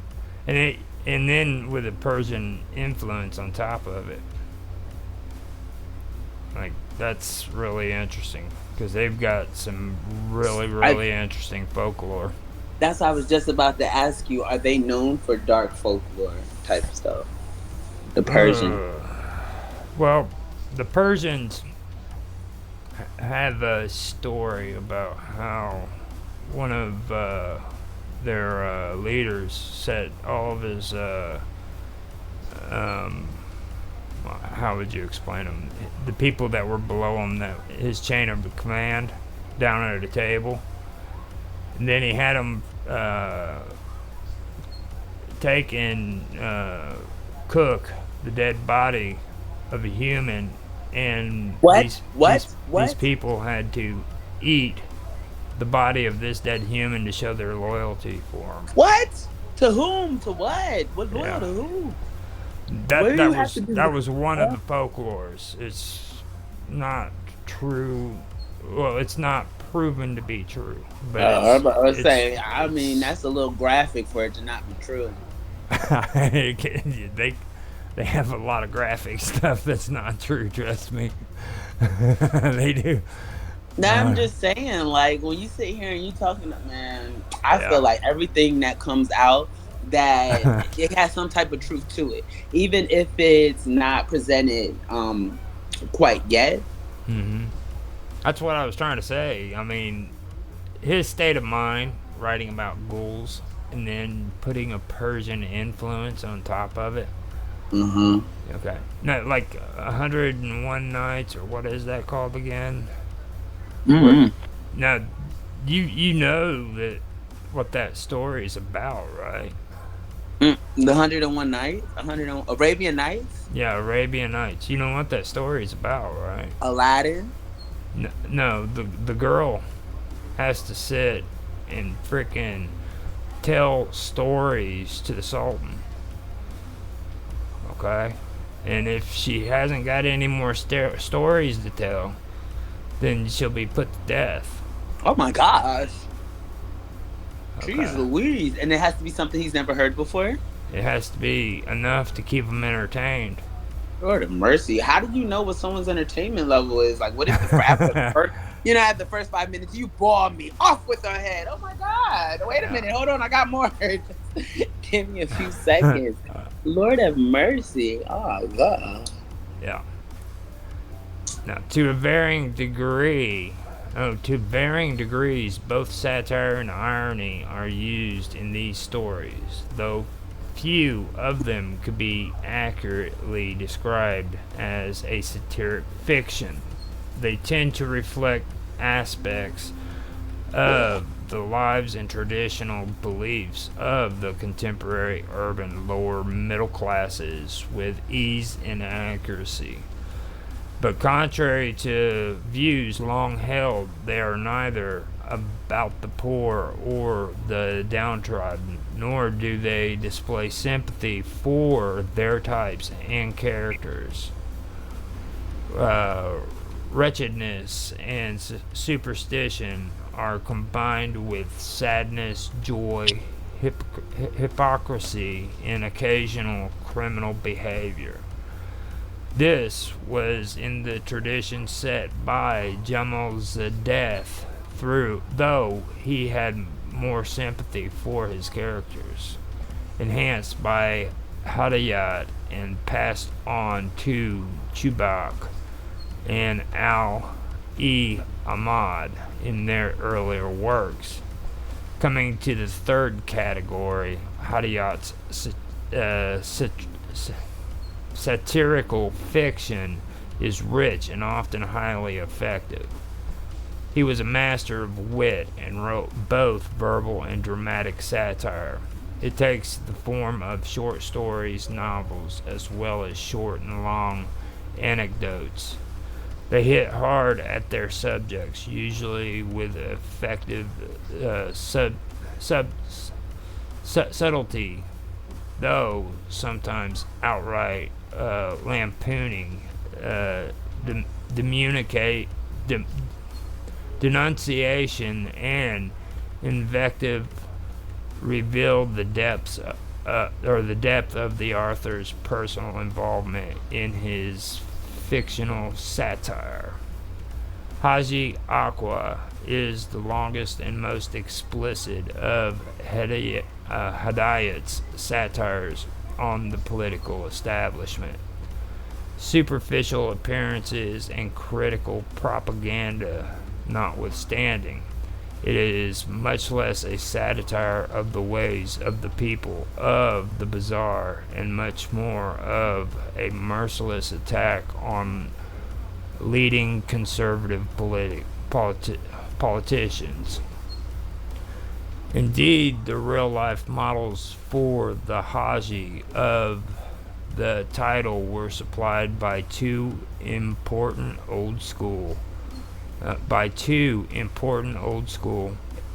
and it and then with a Persian influence on top of it, like that's really interesting because they've got some I really interesting folklore. That's what I was just about to ask you. Are they known for dark folklore type stuff? The Persian. Uh, well, the Persians have a story about how one of their leaders set all of his um, how would you explain them? The people that were below him, that his chain of command, down at a table, and then he had them take and cook the dead body of a human, and What? these What? these What? people had to eat the body of this dead human to show their loyalty for him. What? To whom? To what? What loyal Yeah, to who? What that do you have to that do? was one of the folklores. It's not true. Well, it's not proven to be true, but I was saying. I mean, it's that's a little graphic for it to not be true. they they have a lot of graphic stuff that's not true. Trust me, they do. Now I'm Uh, just saying, like when you sit here and you talking, man, I feel yeah. like everything that comes out that it has some type of truth to it, even if it's not presented quite yet. hmm That's what I was trying to say. I mean, his state of mind, writing about ghouls, and then putting a Persian influence on top of it. Mm-hmm. Okay. No, like 101 Nights, or what is that called again? Where Mm-hmm. now, you know that what that story is about, right? The 101 Nights, 100 Arabian Nights, Yeah, Arabian Nights. You know what that story is about, right? Aladdin. No, the girl has to sit and frickin' tell stories to the Sultan. Okay, and if she hasn't got any more stories to tell, then she'll be put to death. Oh my gosh, jeez Okay, Louise! And it has to be something he's never heard before. it has to be enough to keep him entertained. Lord of mercy. How do you know what someone's entertainment level is? Like, what if after the first, after the first 5 minutes, you ball me off with her head? Oh my God. Wait a Yeah. minute. Hold on. I got more. Just give me a few seconds. Lord of mercy. Oh, God. Yeah. Now, to varying degrees, both satire and irony are used in these stories, though few of them could be accurately described as a satiric fiction. They tend to reflect aspects of the lives and traditional beliefs of the contemporary urban lower middle classes with ease and accuracy. But contrary to views long held, they are neither about the poor or the downtrodden, nor do they display sympathy for their types and characters. Wretchedness and superstition are combined with sadness, joy, hypocrisy, and occasional criminal behavior. This was in the tradition set by Jamal Zadeth, though he had more sympathy for his characters, enhanced by Hedayat and passed on to Chubak and Al-E Ahmad in their earlier works. Coming to the third category, Hedayat's satirical fiction is rich and often highly effective. He was a master of wit and wrote both verbal and dramatic satire. It takes the form of short stories, novels, as well as short and long anecdotes. They hit hard at their subjects, usually with effective sub, sub, subtlety, though sometimes outright lampooning, demunicate, denunciation, and invective revealed the depth of the author's personal involvement in his fictional satire. Haji Aqua is the longest and most explicit of Hedayat's satires on the political establishment. Superficial appearances and critical propaganda notwithstanding, it is much less a satire of the ways of the people of the bazaar and much more of a merciless attack on leading conservative politicians. Indeed, the real-life models for the Haji of the title were supplied by two important old school,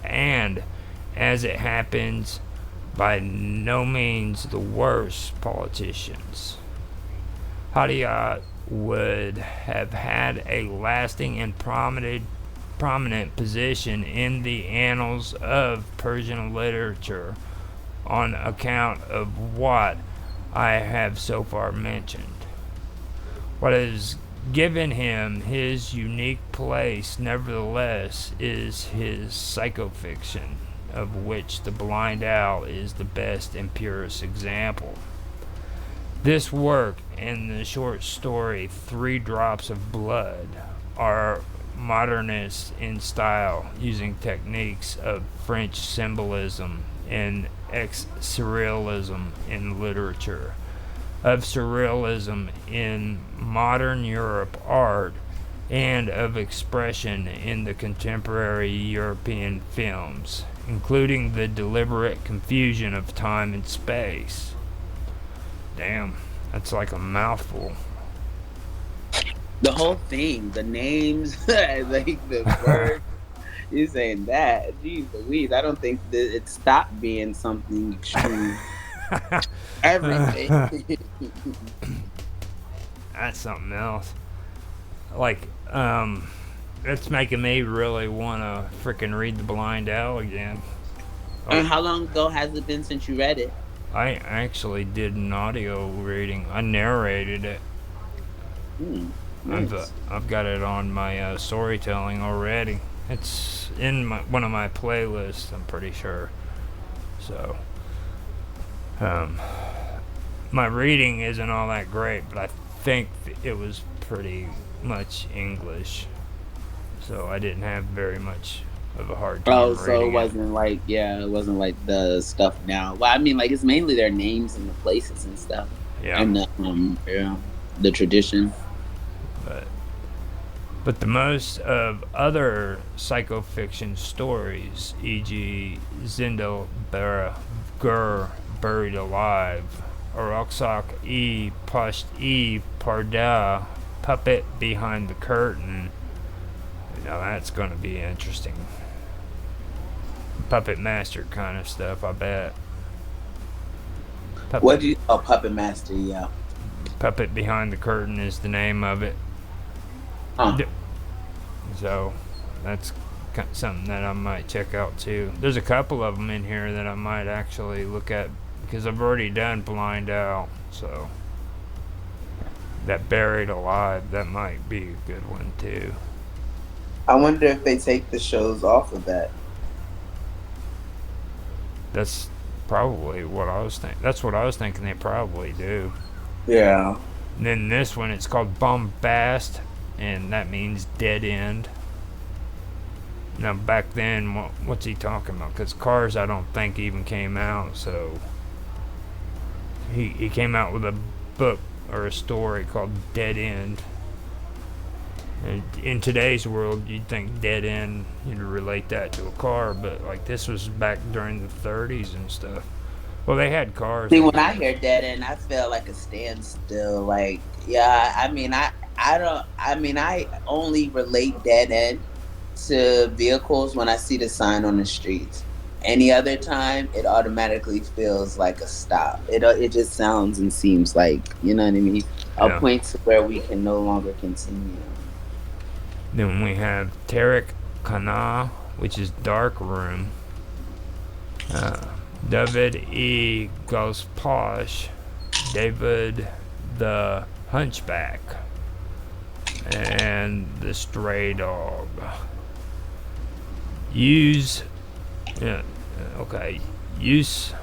and, as it happens, by no means the worst politicians. Hedayat would have had a lasting and prominent position in the annals of Persian literature on account of what I have so far mentioned. What has given him his unique place, nevertheless, is his psychofiction, of which The Blind Owl is the best and purest example. This work and the short story Three Drops of Blood are modernist in style, using techniques of French symbolism and surrealism in literature, of surrealism in modern Europe art, and of expression in the contemporary European films, including the deliberate confusion of time and space. Damn, that's like a mouthful. The whole thing, the names, like the words. You're saying that. Jeez Louise, I don't think that it stopped being something extreme. Everything. That's something else. Like, it's making me really want to freaking read The Blind Owl again. And how long ago has it been since you read it? I actually did an audio reading. I narrated it. Nice. I've got it on my storytelling already. It's in one of my playlists, I'm pretty sure. So, my reading isn't all that great, but I think it was pretty much English. So I didn't have very much of a hard time reading So it wasn't like, it wasn't like the stuff now. Well, I mean, like, it's mainly their names and the places and stuff. Yeah. And the tradition. But the most of other psychofiction stories, e.g. Zindel Gur Buried Alive, Oroksak Pushed Parda, Puppet Behind the Curtain. Now that's going to be interesting. Puppet Master kind of stuff, I bet. Puppet Master, yeah. Puppet Behind the Curtain is the name of it. So that's something that I might check out too. There's a couple of them in here that I might actually look at because I've already done Blind Owl. So that Buried Alive, that might be a good one too. I wonder if they take the shows off of that. That's probably what I was thinking. That's what I was thinking they probably do. Yeah. And then this one, it's called Bombast, and that means dead end. Now, back then, what's he talking about? Because Cars, I don't think, even came out, so he came out with a book or a story called Dead End. And in today's world, you'd think dead end, you'd relate that to a car, but like this was back during the 30s and stuff. Well, they had cars. See, when I hear dead end, I feel like a standstill. Like, yeah, I mean, I don't. I mean, I only relate dead end to vehicles when I see the sign on the streets. Any other time, it automatically feels like a stop. It just sounds and seems like, you know what I mean, a Yeah. point to where we can no longer continue. Then we have Tarek Kana, which is Dark Room. Uh, David E. Gosposh, David the Hunchback, and the Stray Dog. Use, yeah, okay, use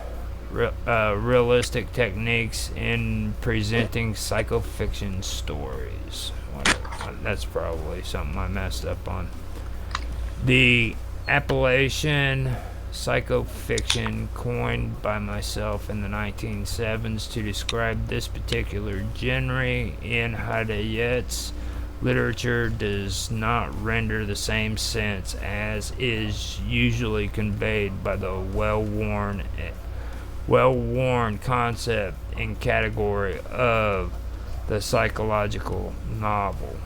realistic techniques in presenting psychofiction stories. That's probably something I messed up on. The appellation psychofiction, coined by myself in the 1970s to describe this particular genre in Hedayat's literature, does not render the same sense as is usually conveyed by the well-worn concept and category of the psychological novel.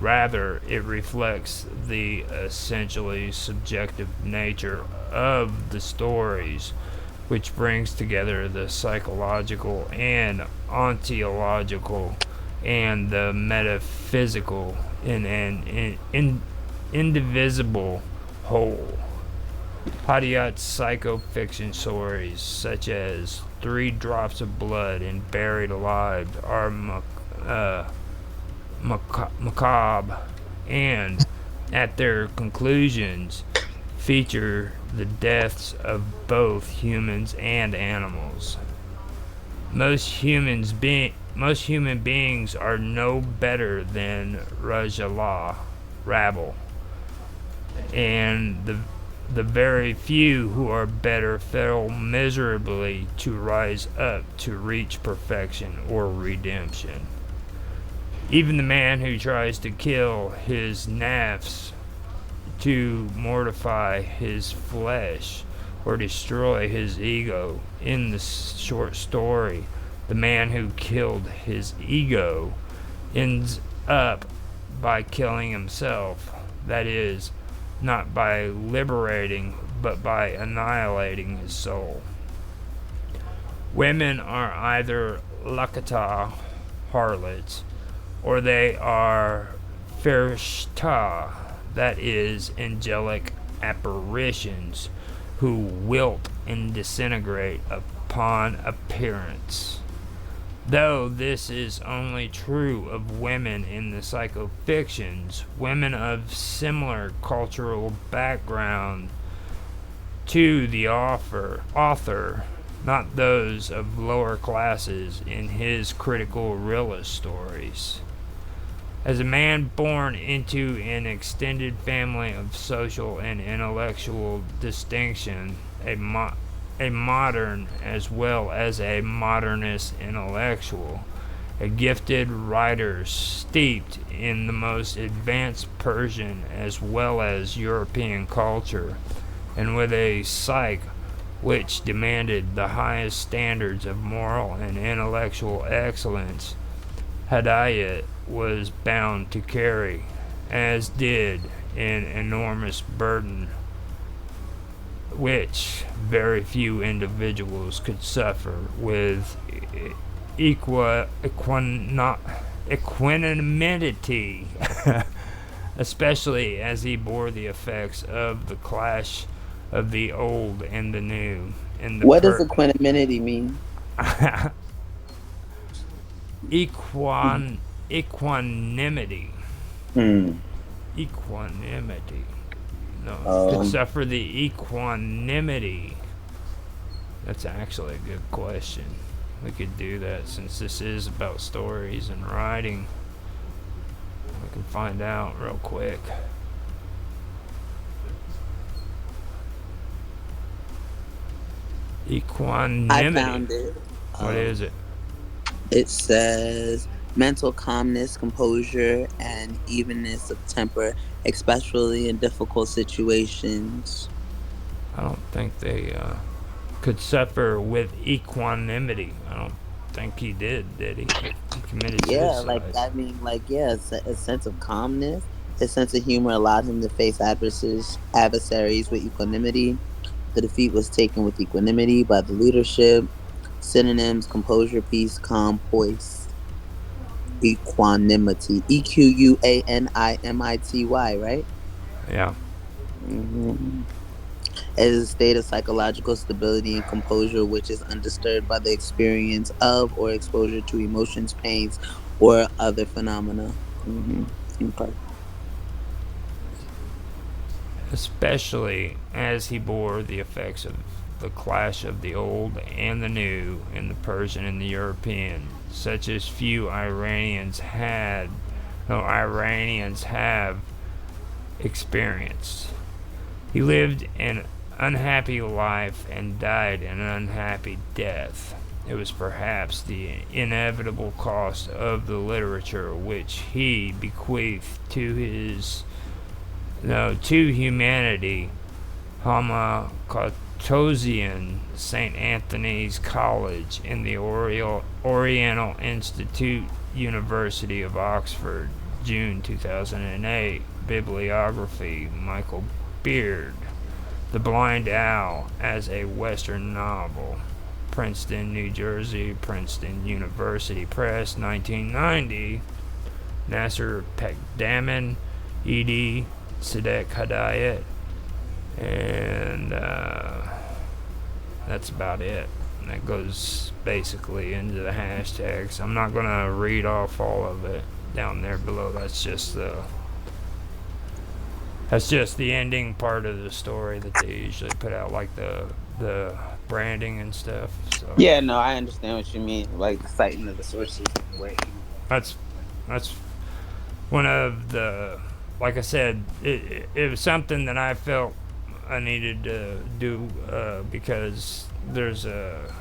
Rather, it reflects the essentially subjective nature of the stories, which brings together the psychological and ontological and the metaphysical in an indivisible whole. Hadiyat's psychofiction stories, such as Three Drops of Blood and Buried Alive, are macabre and, at their conclusions, feature the deaths of both humans and animals. Most human beings are no better than Rajallah, rabble, and the very few who are better fail miserably to rise up to reach perfection or redemption. Even the man who tries to kill his nafs, to mortify his flesh, or destroy his ego in the short story, the man who killed his ego ends up by killing himself. That is, not by liberating, but by annihilating his soul. Women are either lakata, harlots, or they are ferishta, that is, angelic apparitions who wilt and disintegrate upon appearance. Though this is only true of women in the psychofictions, women of similar cultural background to the author, not those of lower classes in his critical realist stories. As a man born into an extended family of social and intellectual distinction, a modern as well as a modernist intellectual, a gifted writer steeped in the most advanced Persian as well as European culture, and with a psyche which demanded the highest standards of moral and intellectual excellence, Hedayat was bound to carry, as did an enormous burden which very few individuals could suffer with equanimity, especially as he bore the effects of the clash of the old and the new. And the What does equanimity mean? Equanimity. Hmm. Equanimity. No, could Um, suffer the equanimity. That's actually a good question. We could do that since this is about stories and writing. We can find out real quick. I Equanimity. found it. What is Um, it? it says mental calmness, composure, and evenness of temper, especially in difficult situations. I don't think they could suffer with equanimity. I don't. think he did. Did he? He committed Yeah, like suicide. I mean, like yeah, a sense of calmness. His sense of humor allowed him to face adversaries with equanimity. The defeat was taken with equanimity by the leadership. Synonyms: composure, peace, calm, poise, equanimity. Equanimity, right? Yeah. hmm It is a state of psychological stability and composure which is undisturbed by the experience of or exposure to emotions, pains, or other phenomena. hmm Okay. Especially as he bore the effects of the clash of the old and the new in the Persian and the European, such as few Iranians had, no Iranians have experienced. He lived an unhappy life and died an unhappy death. It was perhaps the inevitable cost of the literature which he bequeathed to his no to humanity. Hamakotosian, St. Anthony's College, and the Oriental Institute, University of Oxford, June 2008. Bibliography: Michael Beard. The Blind Owl as a Western Novel. Princeton, New Jersey, Princeton University Press, 1990. Nasser Pekdaman, Ed. Sadeq Hedayat, and that's about it. And that goes basically into the hashtags. I'm not gonna read off all of it down there below. That's just the ending part of the story that they usually put out, like the branding and stuff. So Yeah, no, I understand what you mean. Like the citing of the sources and where he. that's that's one of the, like I said, it was something that I felt I needed to do because there's a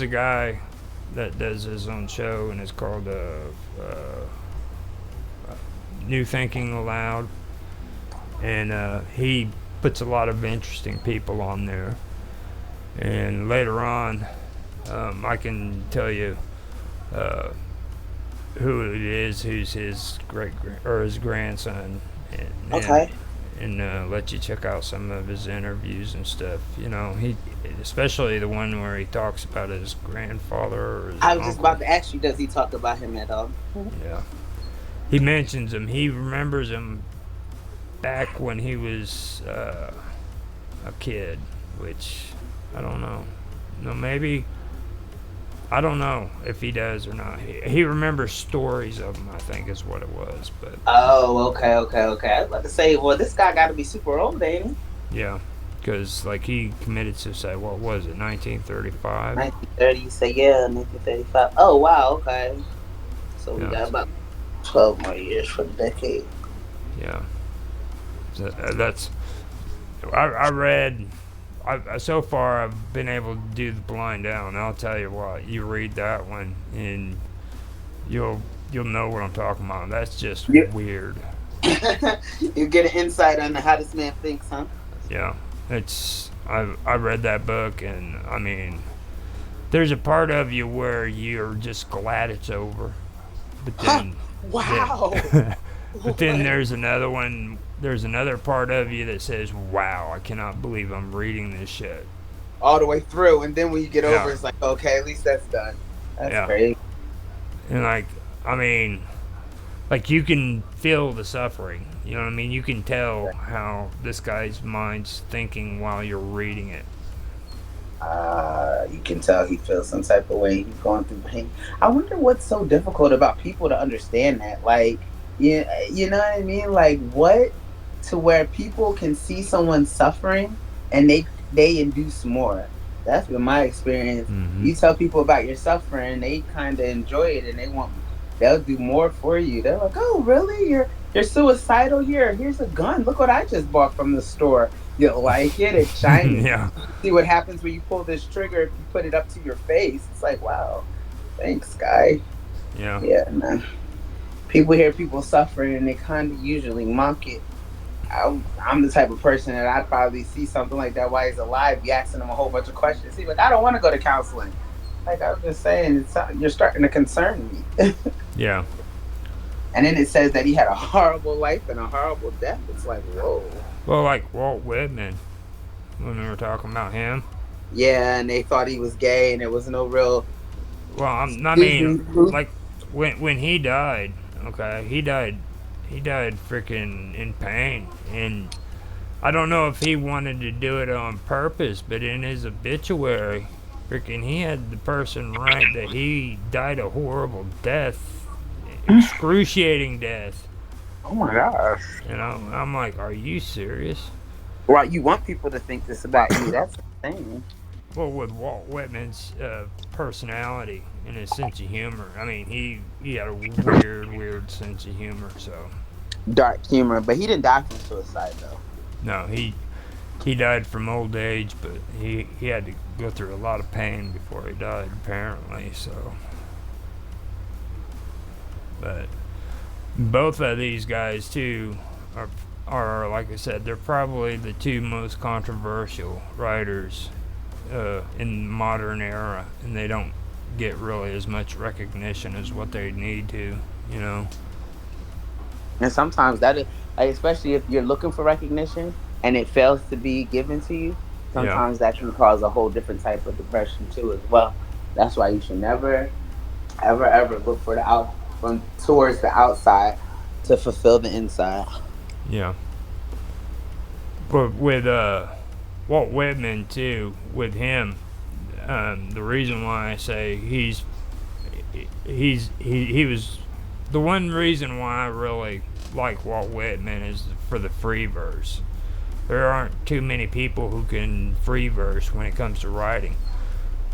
guy that does his own show, and it's called New Thinking Aloud, and he puts a lot of interesting people on there. And later on, I can tell you uh, who it is, who's his or his grandson, and Okay. let you check out some of his interviews and stuff. He, especially the one where he talks about his grandfather or his I was just uncle. about to ask you, does he talk about him at all? Yeah, he mentions him. He remembers him back when he was a kid, which I don't know. No, maybe I don't know if he does or not. He remembers stories of him, I think, is what it was. But Oh, okay, okay, okay. I was about to say, well, this guy got to be super old, ain't he? yeah, because like he committed suicide. What was it? 1935. 1930. You say, yeah, 1935. Oh, wow, okay. So we Yeah, got about 12 more years for the decade. yeah. So, that's I read. So far, I've been able to do the blind down. I'll tell you what. You read that one, and you'll you'll know what I'm talking about. That's just You, weird. you get an insight on how this man thinks, huh? Yeah, I read that book, and I mean, there's a part of you where you're just glad it's over, but Huh? then Wow. but then What? there's another one. There's another part of you that says, "Wow, I cannot believe I'm reading this shit." All the way through, and then when you get over, Yeah, it's like, okay, at least that's done. That's yeah, crazy. and like, I mean, like you can feel the suffering. You know what I mean? You can tell how this guy's mind's thinking while you're reading it. You can tell he feels some type of way. He's going through pain. I wonder what's so difficult about people to understand that. Like, you know what I mean? Like, what to where people can see someone suffering and they induce more. That's been my experience. Mm-hmm. You tell people about your suffering, they kind of enjoy it, and they'll do more for you. They're like, "Oh, really? You're suicidal? Here's a gun. Look what I just bought from the store. You'll like it. It's shiny. Yeah, See what happens when you pull this trigger if you put it up to your face. It's like, wow, thanks, guy. yeah, Yeah, man. People hear people suffering and they kind of usually mock it. I'm the type of person that I'd probably see something like that while he's alive, be asking him a whole bunch of questions. He's like, I don't want to go to counseling. Like I was just saying, you're starting to concern me. Yeah. And then it says that he had a horrible life and a horrible death. It's like, whoa. Well, like Walt Whitman, when we were talking about him. Yeah, and they thought he was gay, and there was no real. Well, I Excuse mean, me, proof. like when he died, okay, he died freaking in pain, and I don't know if he wanted to do it on purpose, but in his obituary, freaking, he had the person write that he died a horrible death, excruciating death. Oh my gosh. You know, I'm like, are you serious? Well, you want people to think this about you. That's insane. Well, with Walt Whitman's personality and his sense of humor, I mean, he had a weird sense of humor. So, Dark humor, but he didn't die from suicide though. no, he died from old age, but he had to go through a lot of pain before he died, apparently. So, but both of these guys too are like I said, they're probably the two most controversial writers in the modern era, and they don't get really as much recognition as what they need to, you know. And sometimes that is, like, especially if you're looking for recognition and it fails to be given to you, Yeah, sometimes that can cause a whole different type of depression too, as well. That's why you should never, ever, ever look for the out from towards the outside to fulfill the inside. yeah. But with Walt Whitman too, with him, the reason why I say he was the one reason why I really like Walt Whitman is for the free verse. There aren't too many people who can free verse when it comes to writing.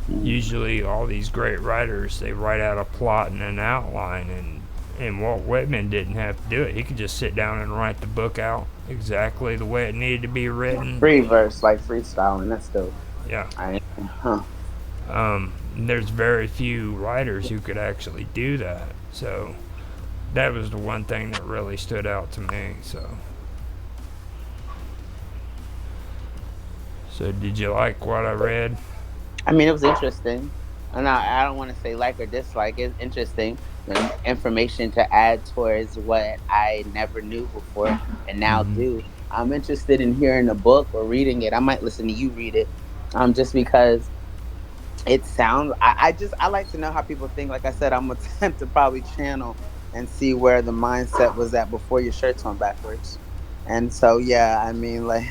Usually, all these great writers they write out a plot and an outline, and Walt Whitman didn't have to do it. He could just sit down and write the book out exactly the way it needed to be written. Free verse, like freestyling, that's dope. Yeah. Huh. There's very few writers who could actually do that. So that was the one thing that really stood out to me. So did you like what I read? I mean, it was interesting. And I don't want to say like or dislike. It's interesting. The information to add towards what I never knew before and now Mm-hmm. do. I'm interested in hearing a book or reading it. I might listen to you read it, just because it sounds. I like to know how people think. Like I said, I'm gonna attempt to probably channel and see where the mindset was at before your shirt's on backwards. And so yeah, I mean like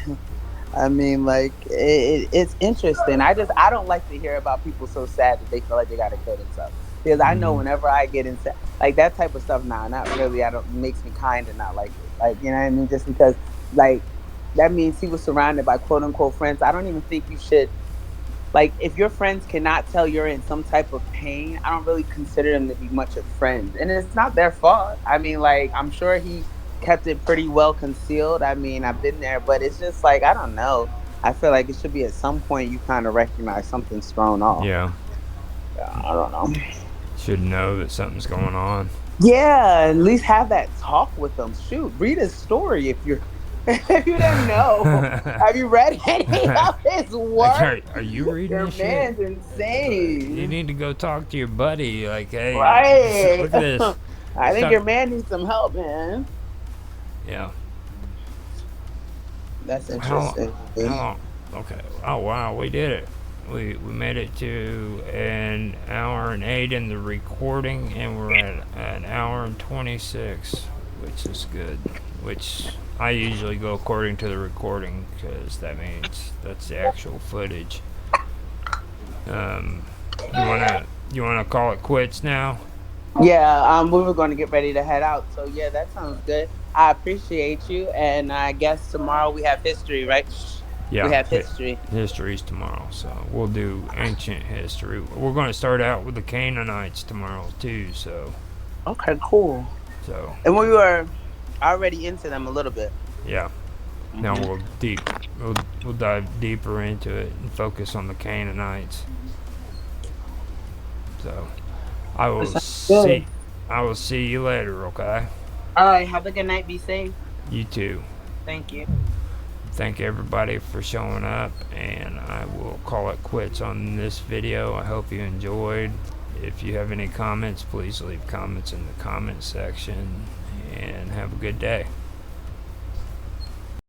like it's interesting. I don't like to hear about people so sad that they feel like they gotta kill themselves because I know Mm-hmm. whenever I get into like that type of stuff, nah, not really. I don't makes me kind of not like it. Like you know what I mean? Just because like that means he was surrounded by quote unquote friends. I don't even think you should like if your friends cannot tell you're in some type of pain. I don't really consider them to be much of friends, and it's not their fault. I mean, like I'm sure he kept it pretty well concealed. I mean, I've been there, but it's just like I don't know. I feel like it should be at some point you kind of recognize something's thrown off. Yeah. Yeah, I don't know. Should know that something's going on. Yeah, at least have that talk with them. Shoot, read his story if you're if you didn't know. Have you read any of his Like, work? are you reading Your this shit? man's You insane. need to go talk to your buddy. Like, hey, Right. look at this. I think Stop. your man needs some help, man. Yeah. That's How, interesting. how long? Okay. Oh, wow. We did it. We made it to an hour and 8 in the recording, and we're at an hour and 26, which is good. Which I usually go according to the recording because that means that's the actual footage. Um, you wanna call it quits now? Yeah, we were going to get ready to head out. So yeah, that sounds good. I appreciate you, and I guess tomorrow we have history, right? We Yeah, have history. history's tomorrow, so we'll do ancient history. We're going to start out with the Canaanites tomorrow too. Okay, cool. So And we were already into them a little bit. yeah. Now Mhm. we'll dive deeper into it and focus on the Canaanites. So I That will sounds good. see I will see you later, okay? All right, have a good night. Be safe. You too. Thank you. thank everybody for showing up, and I will call it quits on this video. I hope you enjoyed. If you have any comments, please leave comments in the comment section, and have a good day.